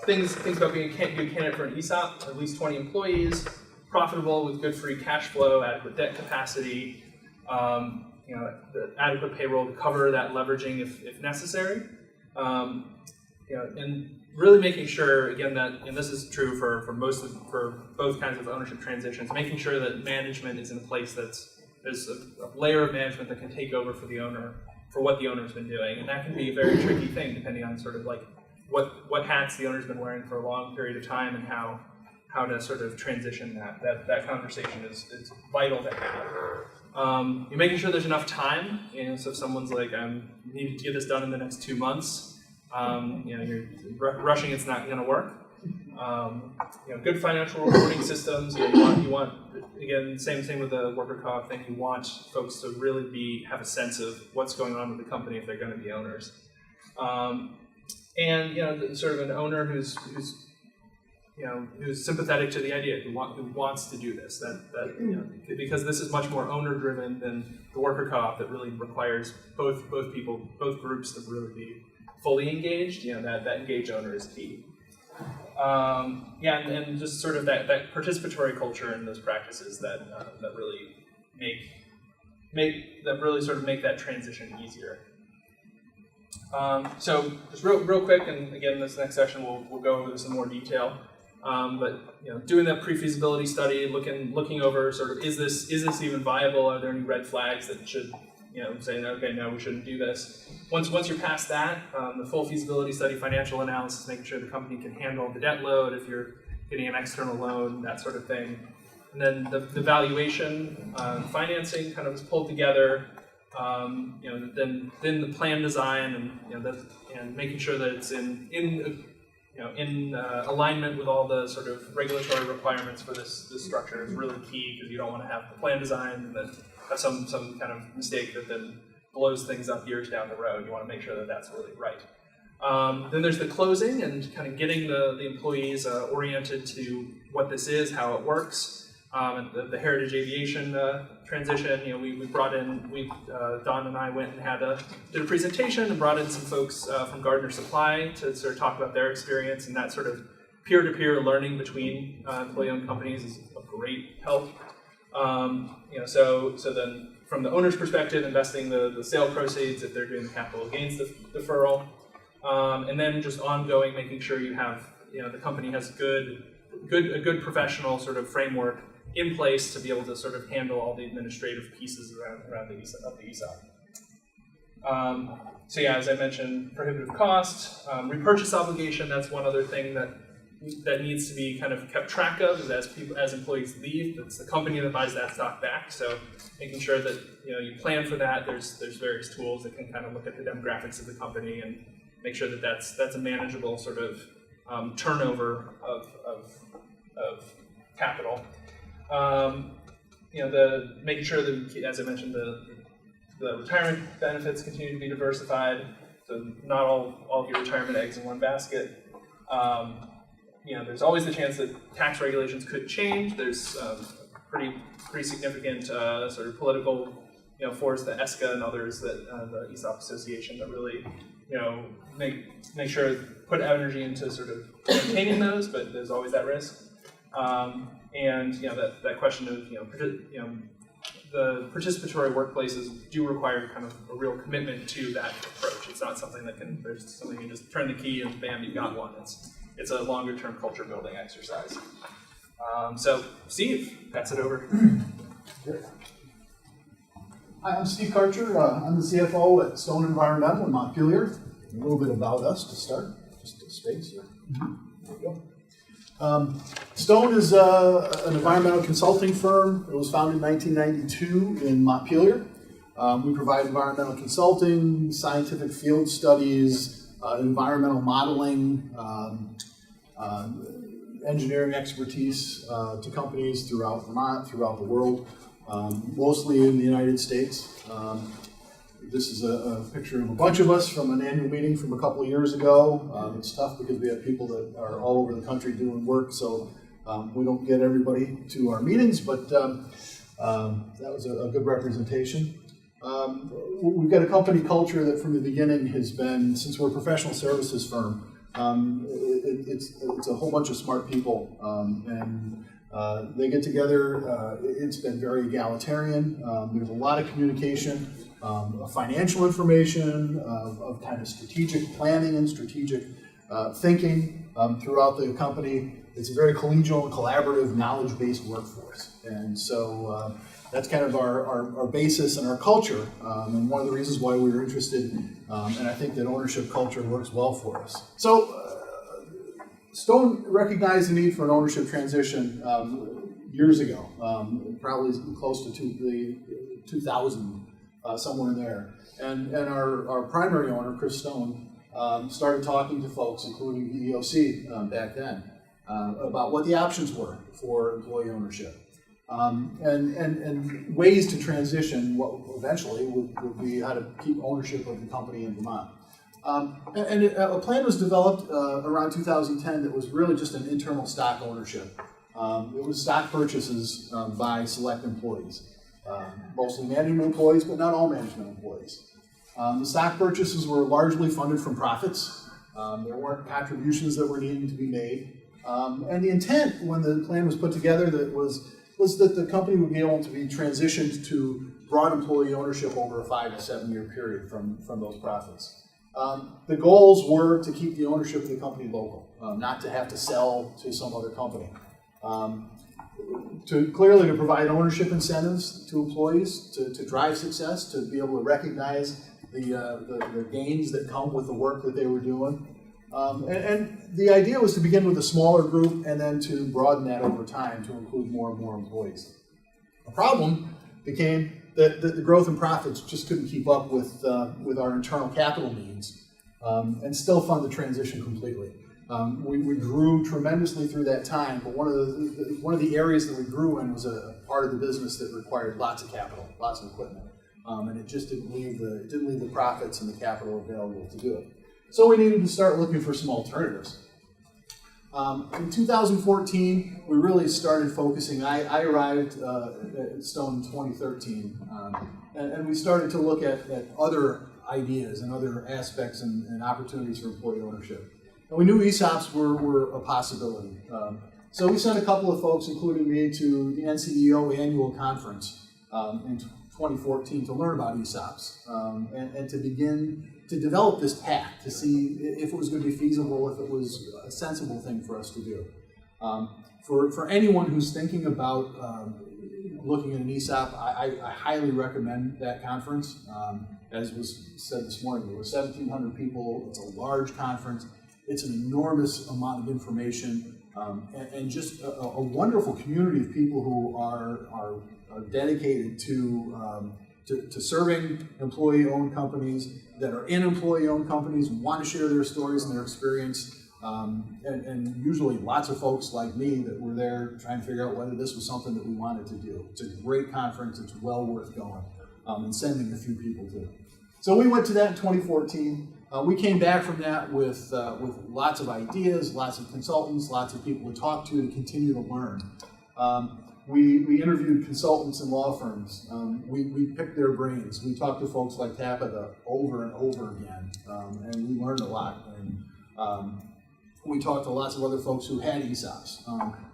things about being a good candidate for an ESOP: at least 20 employees, profitable with good free cash flow, adequate debt capacity, the adequate payroll to cover that leveraging if necessary, and really making sure, again, that, and this is true for both kinds of ownership transitions, making sure that management is in a place there's a layer of management that can take over for the owner, for what the owner's been doing, and that can be a very tricky thing depending on sort of like what hats the owner's been wearing for a long period of time and how to sort of transition that conversation is vital to have. You're making sure there's enough time, so if someone's like, I need to get this done in the next 2 months, you're rushing, it's not going to work. Good financial reporting systems. You want again, same thing with the worker co-op thing. You want folks to really have a sense of what's going on with the company if they're going to be owners. And sort of an owner who's sympathetic to the idea, who wants to do this. Because this is much more owner-driven than the worker co-op that really requires both groups to really be fully engaged. That engaged owner is key. And just sort of that participatory culture and those practices that really make that transition easier. So just real quick, and again, this next session we'll go over this in more detail. But doing that pre-feasibility study, looking over sort of is this even viable? Are there any red flags that should saying, okay, no, we shouldn't do this. Once you're past that, the full feasibility study, financial analysis, making sure the company can handle the debt load if you're getting an external loan, that sort of thing. And then the valuation, financing kind of is pulled together. Then the plan design and making sure that it's in alignment with all the sort of regulatory requirements for this structure is really key, because you don't want to have the plan design and then have some kind of mistake that then blows things up years down the road. You want to make sure that that's really right. Then there's the closing and kind of getting the employees oriented to what this is, how it works. And the heritage aviation transition, we brought in, Don and I went and did a presentation and brought in some folks from Gardner Supply to sort of talk about their experience, and that sort of peer-to-peer learning between employee-owned companies is a great help. So then from the owner's perspective, investing the sale proceeds if they're doing the capital gains deferral, and then just ongoing making sure you have, the company has a good professional sort of framework in place to be able to sort of handle all the administrative pieces around the ESOP. As I mentioned, prohibitive cost, repurchase obligation. That's one other thing that needs to be kind of kept track of as employees leave. It's the company that buys that stock back. So making sure that you plan for that. There's various tools that can kind of look at the demographics of the company and make sure that that's a manageable sort of turnover of capital. Making sure that, as I mentioned, the retirement benefits continue to be diversified, so not all of your retirement eggs in one basket. There's always the chance that tax regulations could change. There's pretty significant sort of political force, the ESCA and others, that the ESOP Association, that really make sure put energy into sort of maintaining those, but there's always that risk. And that question of the participatory workplaces do require kind of a real commitment to that approach. It's not something there's something you just turn the key and bam, you've got one. It's a longer term culture building exercise. So Steve, pass it over. Hi, I'm Steve Karcher. I'm the CFO at Stone Environmental in Montpelier. A little bit about us to start. Just a space here. There we go. Stone is an environmental consulting firm. It was founded in 1992 in Montpelier. We provide environmental consulting, scientific field studies, environmental modeling, engineering expertise to companies throughout Vermont, throughout the world. Mostly in the United States. This is a picture of a bunch of us from an annual meeting from a couple of years ago. It's tough because we have people that are all over the country doing work, so we don't get everybody to our meetings, but that was a good representation. We've got a company culture that from the beginning has been, since we're a professional services firm, it's a whole bunch of smart people, and they get together. It's been very egalitarian. There's a lot of communication, financial information, of kind of strategic planning and strategic thinking throughout the company. It's a very collegial and collaborative, knowledge-based workforce. And so that's kind of our basis and our culture, and one of the reasons why we were interested, and I think that ownership culture works well for us. So Stone recognized the need for an ownership transition years ago, probably close to 2000, somewhere in there. And our primary owner, Chris Stone, started talking to folks, including VEOC back then, about what the options were for employee ownership. And ways to transition what eventually would be how to keep ownership of the company in Vermont. A plan was developed around 2010 that was really just an internal stock ownership. It was stock purchases by select employees, mostly management employees, but not all management employees. The stock purchases were largely funded from profits. There weren't contributions that were needing to be made. And the intent when the plan was put together was that the company would be able to be transitioned to broad employee ownership over a 5 to 7 year period from those profits. The goals were to keep the ownership of the company local, not to have to sell to some other company. To provide ownership incentives to employees to drive success, to be able to recognize the gains that come with the work that they were doing. And the idea was to begin with a smaller group and then to broaden that over time to include more and more employees. The problem became that the growth in profits just couldn't keep up with our internal capital needs and still fund the transition completely. We grew tremendously through that time, but one of the areas that we grew in was a part of the business that required lots of capital, lots of equipment, and it just didn't leave the profits and the capital available to do it. So we needed to start looking for some alternatives. In 2014, we really started focusing. I arrived at Stone in 2013, and we started to look at other ideas and other aspects and opportunities for employee ownership. And we knew ESOPs were a possibility. So we sent a couple of folks, including me, to the NCEO annual conference in 2014 to learn about ESOPs and to begin to develop this path, to see if it was going to be feasible, if it was a sensible thing for us to do. For anyone who's thinking about looking at an ESOP, I highly recommend that conference. As was said this morning, there were 1,700 people. It's a large conference. It's an enormous amount of information, and just a wonderful community of people who are dedicated to serving employee-owned companies, that are in employee-owned companies, want to share their stories and their experience, and usually lots of folks like me that were there trying to figure out whether this was something that we wanted to do. It's a great conference. It's well worth going and sending a few people to. So we went to that in 2014. We came back from that with lots of ideas, lots of consultants, lots of people to talk to continue to learn. We interviewed consultants and law firms. We picked their brains. We talked to folks like Tabitha over and over again, and we learned a lot. And We talked to lots of other folks who had ESOPs.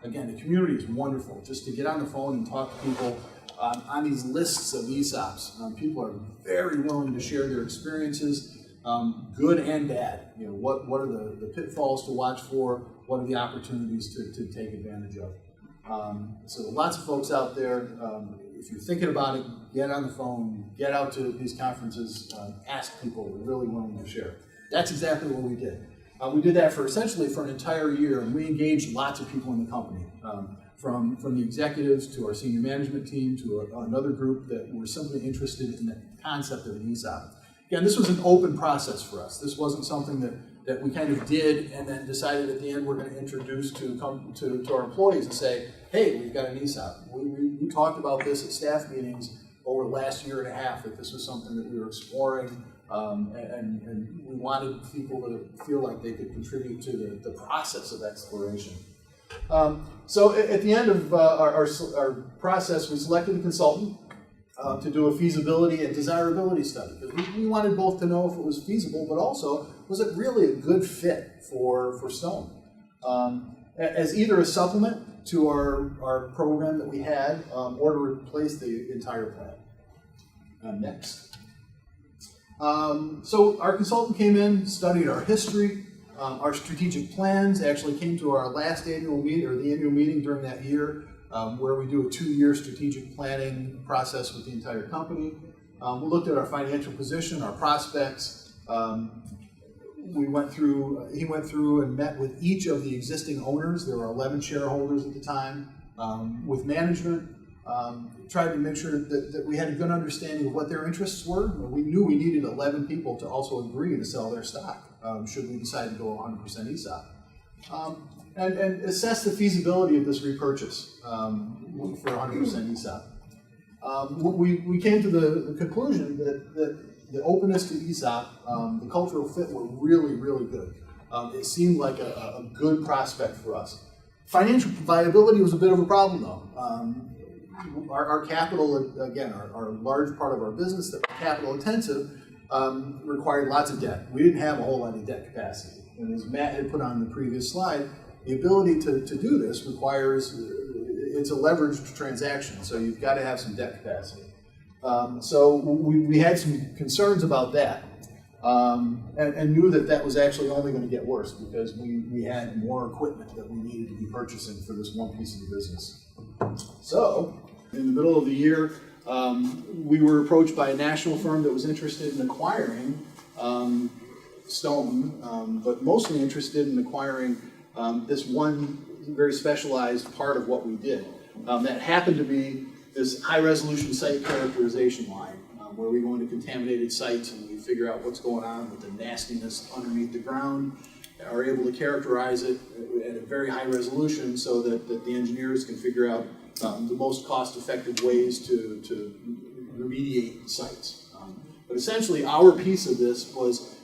Again, the community is wonderful. Just to get on the phone and talk to people on these lists of ESOPs. People are very willing to share their experiences, good and bad. You know, what are the pitfalls to watch for? What are the opportunities to take advantage of? So lots of folks out there, if you're thinking about it, get on the phone, get out to these conferences, ask people. We're really willing to share. That's exactly what we did. We did that for essentially for an entire year, and we engaged lots of people in the company, from the executives to our senior management team to another group that were simply interested in the concept of an ESOP. Again, this was an open process for us. This wasn't something that we kind of did and then decided at the end we're going to introduce to our employees and say, hey, we've got an ESOP. We talked about this at staff meetings over the last year and a half, that this was something that we were exploring. And we wanted people to feel like they could contribute to the process of exploration. So at the end of our process, we selected a consultant to do a feasibility and desirability study. We wanted both to know if it was feasible, but also, was it really a good fit for Stone? As either a supplement to our program that we had, or to replace the entire plan. Next. So our consultant came in, studied our history, our strategic plans, actually came to our last annual meeting, or the annual meeting during that year, where we do a 2-year strategic planning process with the entire company. We looked at our financial position, our prospects. He went through and met with each of the existing owners. There were 11 shareholders at the time, with management. Tried to make sure that we had a good understanding of what their interests were. We knew we needed 11 people to also agree to sell their stock, should we decide to go 100% ESOP. And assess the feasibility of this repurchase for 100% ESOP. We came to the conclusion that the openness to ESOP, the cultural fit were really, really good. It seemed like a good prospect for us. Financial viability was a bit of a problem, though. Our capital, again, our large part of our business that was capital intensive, required lots of debt. We didn't have a whole lot of debt capacity. And as Matt had put on the previous slide, the ability to do this requires, it's a leveraged transaction, so you've got to have some debt capacity. So we had some concerns about that, and knew that was actually only going to get worse because we had more equipment that we needed to be purchasing for this one piece of the business. So, in the middle of the year, we were approached by a national firm that was interested in acquiring Stone, but mostly interested in acquiring this one very specialized part of what we did. That happened to be this high-resolution site characterization line, where we go into contaminated sites and we figure out what's going on with the nastiness underneath the ground, are able to characterize it at a very high resolution so that the engineers can figure out the most cost-effective ways to remediate sites. But essentially, our piece of this was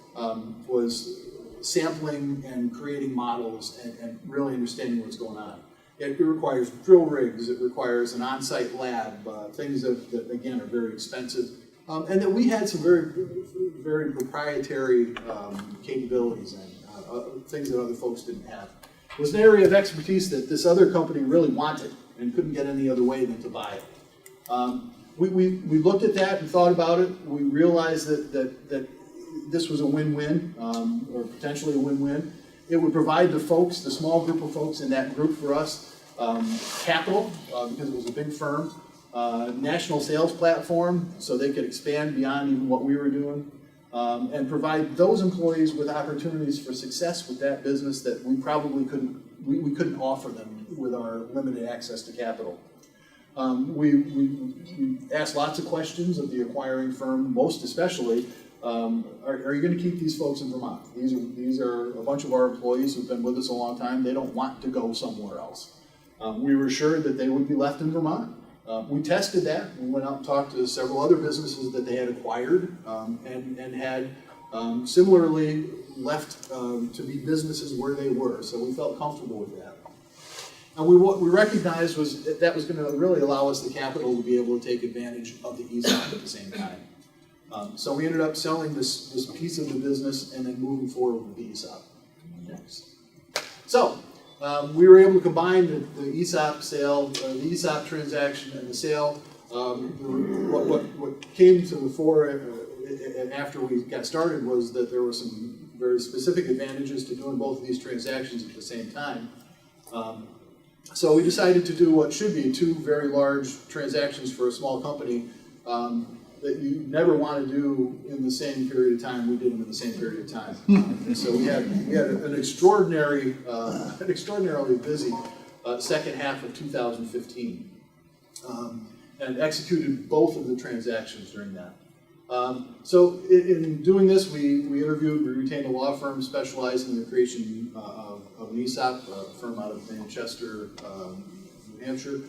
sampling and creating models and really understanding what's going on. It requires drill rigs, it requires an on-site lab, things that again are very expensive, and that we had some very, very proprietary capabilities and things that other folks didn't have. It was an area of expertise that this other company really wanted and couldn't get any other way than to buy it. We looked at that and thought about it. We realized that this was a win-win, or potentially a win-win. It would provide the folks, the small group of folks in that group for us, capital, because it was a big firm, national sales platform, so they could expand beyond even what we were doing, and provide those employees with opportunities for success with that business that we probably couldn't offer them with our limited access to capital. We asked lots of questions of the acquiring firm, most especially, are you going to keep these folks in Vermont? These are a bunch of our employees who've been with us a long time. They don't want to go somewhere else. We were assured that they would be left in Vermont. We tested that. We went out and talked to several other businesses that they had acquired and had similarly left to be businesses where they were. So we felt comfortable with that. And what we recognized was that was going to really allow us the capital to be able to take advantage of the ESOP at the same time. So we ended up selling this piece of the business and then moving forward with the ESOP. Next. So, we were able to combine the ESOP sale, the ESOP transaction and the sale. What came to the fore after we got started was that there were some very specific advantages to doing both of these transactions at the same time. So we decided to do what should be two very large transactions for a small company that you never want to do in the same period of time. We did them in the same period of time. And so we had an extraordinarily busy second half of 2015, and executed both of the transactions during that. So in doing this, we retained a law firm specialized in the creation of an ESOP, a firm out of Manchester, New Hampshire.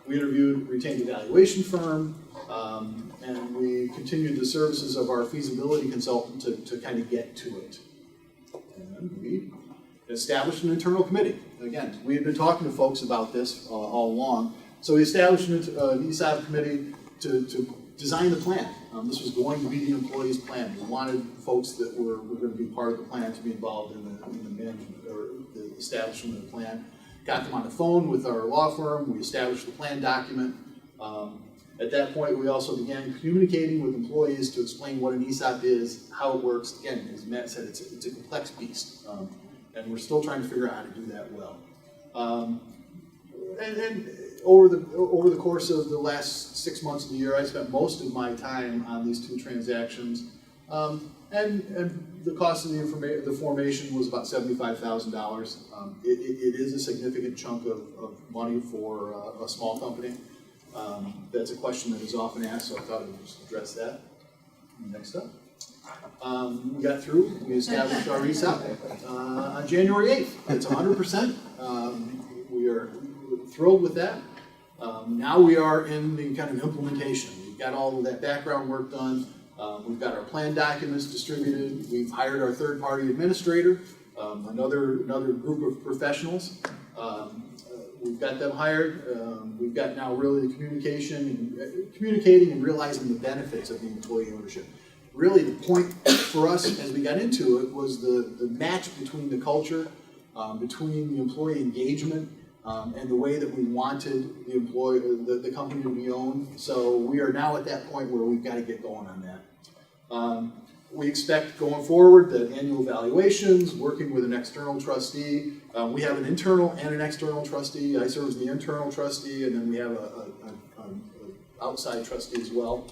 We retained a valuation firm, and we continued the services of our feasibility consultant to kind of get to it. And we established an internal committee. Again, we had been talking to folks about this all along. So we established an ESOP committee to design the plan. This was going to be the employees' plan. We wanted folks that were going to be part of the plan to be involved in the management or the establishment of the plan. Got them on the phone with our law firm. We established the plan document. At that point, we also began communicating with employees to explain what an ESOP is, how it works. Again, as Matt said, it's a complex beast, and we're still trying to figure out how to do that well. And over the course of the last 6 months of the year, I spent most of my time on these two transactions, and the cost of the formation was about $75,000. It is a significant chunk of money for a small company. That's a question that is often asked, so I thought I would just address that. Next up. We got through. We established our ESOP on January 8th. It's 100%. We are thrilled with that. Now we are in the kind of implementation. We've got all of that background work done. We've got our plan documents distributed. We've hired our third-party administrator, another group of professionals. We've got them hired. We've got now really the communicating and realizing the benefits of the employee ownership. Really, the point for us as we got into it was the match between the culture, between the employee engagement, and the way that we wanted the company to be owned. So we are now at that point where we've got to get going on that. We expect going forward that annual valuations, working with an external trustee. We have an internal and an external trustee. I serve as the internal trustee, and then we have an outside trustee as well.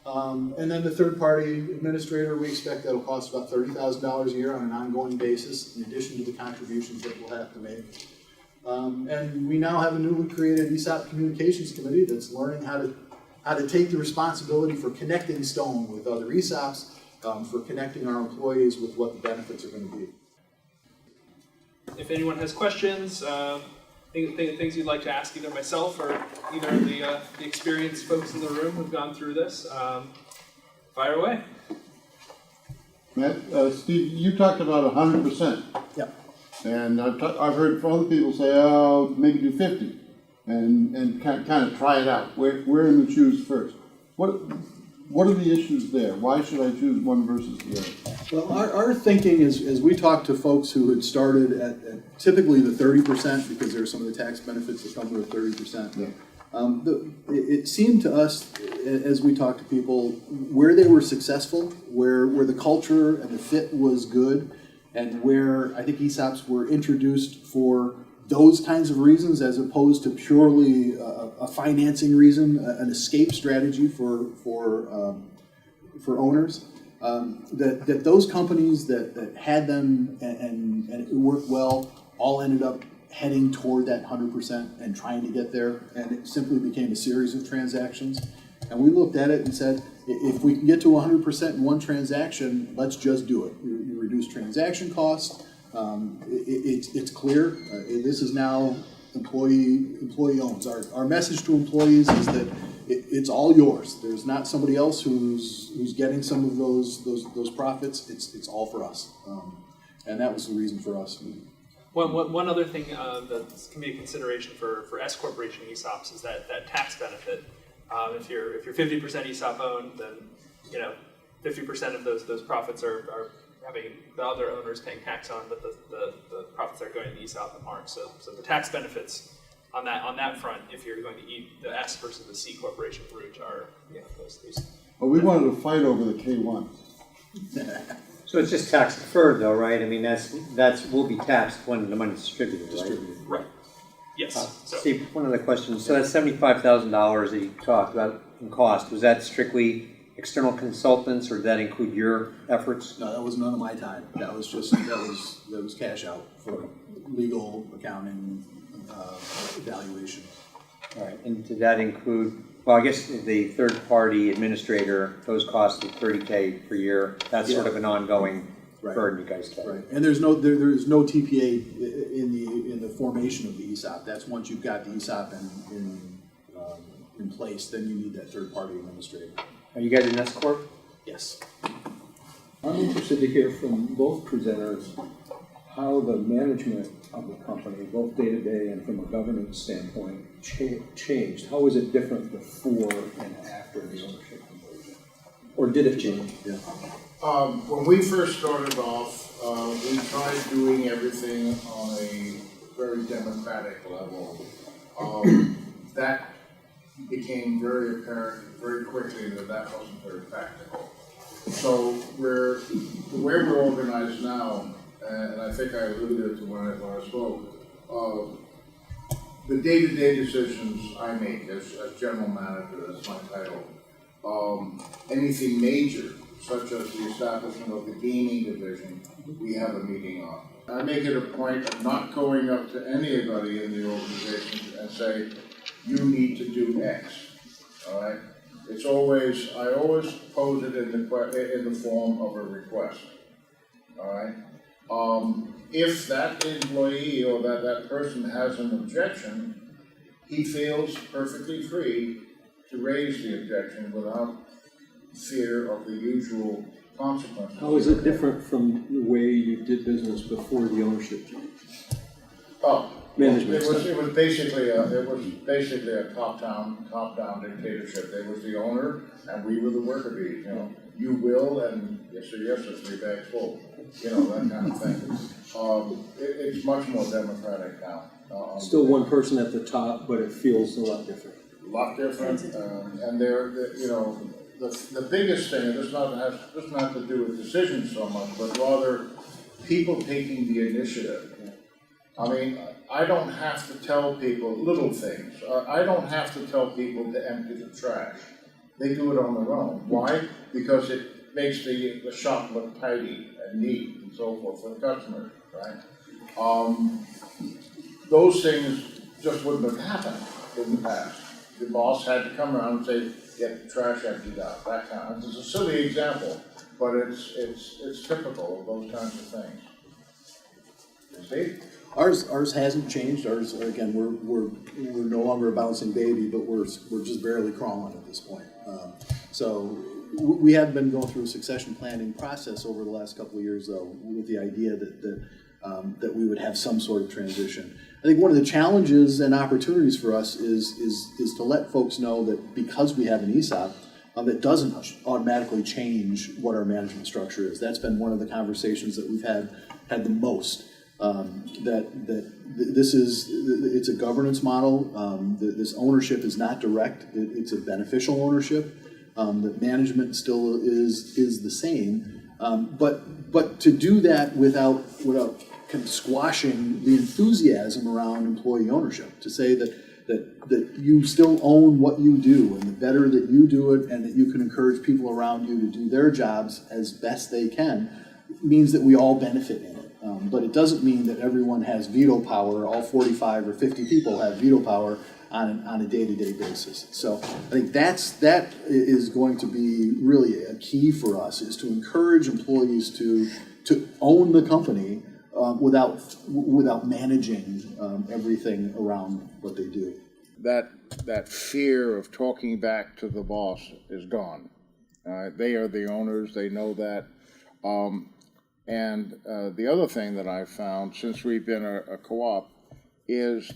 And then the third-party administrator, we expect that'll cost about $30,000 a year on an ongoing basis, in addition to the contributions that we'll have to make. And we now have a newly created ESOP communications committee that's learning how to take the responsibility for connecting Stone with other ESOPs, for connecting our employees with what the benefits are going to be. If anyone has questions, things you'd like to ask either myself or either of the experienced folks in the room who've gone through this, fire away. Matt, Steve, you talked about 100%. Yep. And I've heard from other people say, oh, maybe do 50, and kind of try it out. Where in the choose first? What are the issues there? Why should I choose one versus the other? Well, our thinking is, as we talk to folks who had started at typically the 30%, because there are some of the tax benefits that come with 30%. Yeah. It seemed to us, as we talked to people, where they were successful, where the culture and the fit was good, and where I think ESOPs were introduced for those kinds of reasons, as opposed to purely a financing reason, an escape strategy for owners. That those companies that had them and it worked well all ended up heading toward that 100% and trying to get there, and it simply became a series of transactions. And we looked at it and said, if we can get to 100% in one transaction, let's just do it. You reduce transaction costs. It's clear. This is now employee owns. Our message to employees is that it's all yours. There's not somebody else who's getting some of those profits. It's all for us, and that was the reason for us. One other thing that can be a consideration for S corporation ESOPs is that tax benefit. If you're 50% ESOP owned, then 50% of those profits are having the other owners paying tax on, but the profits that are going to ESOP aren't. So the tax benefits on that front, if you're going to eat the S versus the C corporation route, are those. Well, we wanted to fight over the K1. So it's just tax deferred though, right? I mean, that's will be taxed when the money's distributed, right? Right. Yes. So Steve, one other question. So that's $75,000 that you talked about in cost. Was that strictly external consultants, or did that include your efforts? No, that was none of my time. That was just, that was cash out for legal, accounting, evaluation. All right. And did that include, well, I guess the third-party administrator, those costs of $30K per year, that's sort of an ongoing burden you guys carry. Right, and there is no TPA in the formation of the ESOP. That's once you've got the ESOP in place, then you need that third-party administrator. Are you guys an S corp? Yes. I'm interested to hear from both presenters how the management of the company, both day-to-day and from a governance standpoint, changed. How was it different before and after the ownership conversion? Or did it change? Yeah. When we first started off, we tried doing everything on a very democratic level. That became very apparent very quickly that wasn't very practical. So the way we're organized now, and I think I alluded to when I spoke, the day-to-day decisions I make as general manager, that's my title. Anything major, such as the establishment of the gaming division, we have a meeting on. I make it a point of not going up to anybody in the organization and say, you need to do X, all right? I always pose it in the form of a request, all right? If that employee or that person has an objection, he feels perfectly free to raise the objection without fear of the usual consequences. How is it different from the way you did business before the ownership change? Oh, Management it was basically a top-down dictatorship. They was the owner, and we were the worker bees. You know, you will, and yes or yes, or 3 bags full. You know, that kind of thing. It's much more democratic now. Still one person at the top, but it feels a lot different. A lot different, and the biggest thing, and this doesn't have to do with decisions so much, but rather people taking the initiative. I mean, I don't have to tell people little things. I don't have to tell people to empty the trash. They do it on their own. Why? Because it makes the shop look tidy and neat and so forth for the customers, right? Those things just wouldn't have happened in the past. The boss had to come around and say, get the trash emptied out, that kind of. It's a silly example, but it's typical of those kinds of things. Steve? Ours hasn't changed. Ours, again, we're no longer a bouncing baby, but we're just barely crawling at this point. So we have been going through a succession planning process over the last couple of years, though, with the idea that we would have some sort of transition. I think one of the challenges and opportunities for us is to let folks know that because we have an ESOP, it doesn't automatically change what our management structure is. That's been one of the conversations that we've had the most. It's a governance model. This ownership is not direct. It's a beneficial ownership. The management still is the same, but to do that without kind of squashing the enthusiasm around employee ownership, to say that you still own what you do, and the better that you do it, and that you can encourage people around you to do their jobs as best they can, means that we all benefit in it. But it doesn't mean that everyone has veto power. All 45 or 50 people have veto power on a day-to-day basis. So I think that is going to be really a key for us, is to encourage employees to own the company without managing everything around what they do. That fear of talking back to the boss is gone. They are the owners. They know that. And the other thing that I've found since we've been a co-op is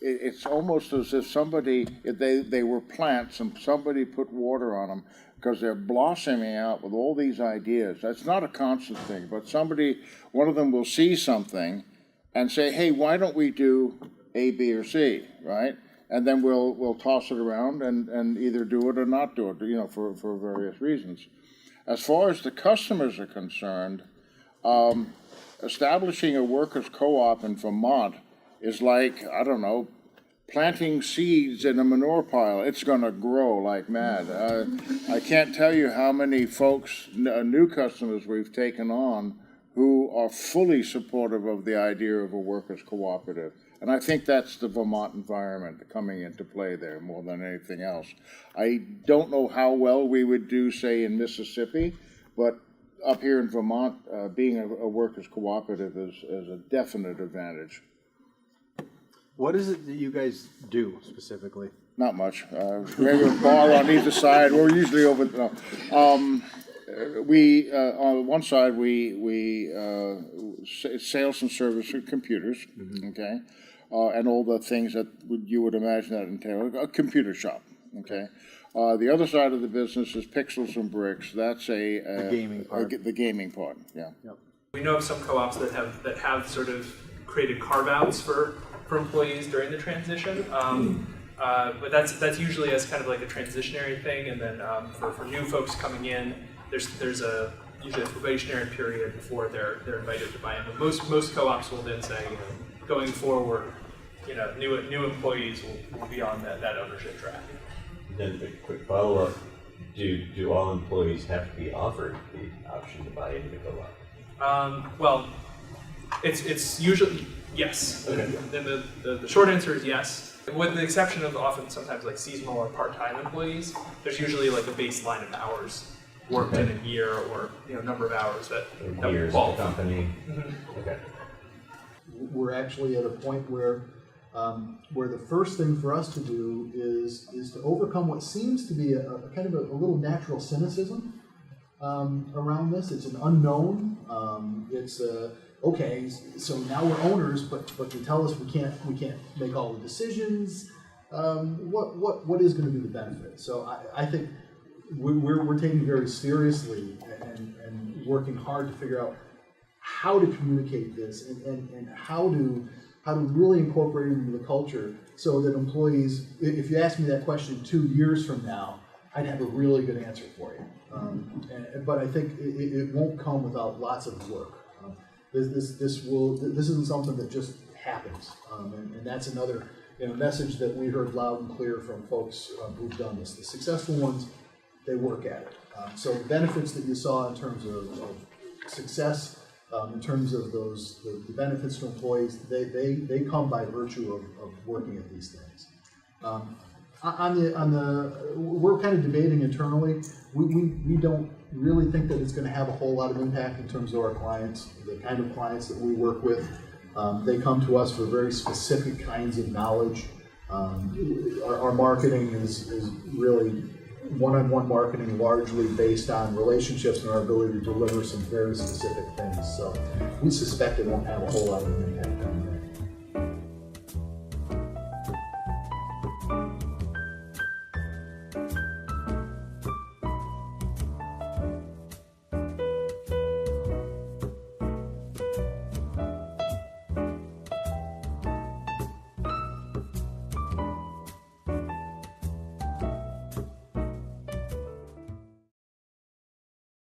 it's almost as if they were plants and somebody put water on them. because they're blossoming out with all these ideas. That's not a constant thing, but one of them will see something and say, hey, why don't we do A, B, or C, right? And then we'll toss it around and either do it or not do it, for various reasons. As far as the customers are concerned, establishing a workers' co-op in Vermont is like, I don't know, planting seeds in a manure pile. It's going to grow like mad. I can't tell you how many folks, new customers we've taken on who are fully supportive of the idea of a workers' cooperative. And I think that's the Vermont environment coming into play there more than anything else. I don't know how well we would do, say, in Mississippi, but up here in Vermont, being a workers' cooperative is a definite advantage. What is it that you guys do specifically? Not much. Maybe a bar on either side. We're usually over. We on one side sales and service of computers, okay, and all the things that you would imagine that entail. A computer shop, okay. The other side of the business is pixels and bricks. That's the gaming part. The gaming part, yeah. Yep. We know of some co-ops that have sort of created carve-outs for employees during the transition. But that's usually as kind of like a transitionary thing, and then for new folks coming in, there's usually a probationary period before they're invited to buy in. But most co-ops will then say, going forward, new employees will be on that ownership track. Then a quick follow-up: do all employees have to be offered the option to buy into the co-op? Well, it's usually yes. Okay. Then the short answer is yes. With the exception of often sometimes like seasonal or part-time employees, there's usually like a baseline of hours worked in a year, or number of hours that Years would of the company. Okay. We're actually at a point where the first thing for us to do is to overcome what seems to be a kind of a little natural cynicism around this. It's an unknown. Okay, so now we're owners, but you tell us we can't make all the decisions. What is going to be the benefit? So I think we're taking it very seriously and working hard to figure out how to communicate this and how to really incorporate it into the culture so that employees, if you ask me that question 2 years from now, I'd have a really good answer for you. But I think it won't come without lots of work. This isn't something that just happens, and that's another message that we heard loud and clear from folks who've done this. The successful ones, they work at it. So the benefits that you saw in terms of success, in terms of the benefits to employees, they come by virtue of working at these things. We're kind of debating internally. We don't really think that it's going to have a whole lot of impact in terms of our clients, the kind of clients that we work with. They come to us for very specific kinds of knowledge. Our marketing is really one-on-one marketing, largely based on relationships and our ability to deliver some very specific things. So we suspect it won't have a whole lot of impact.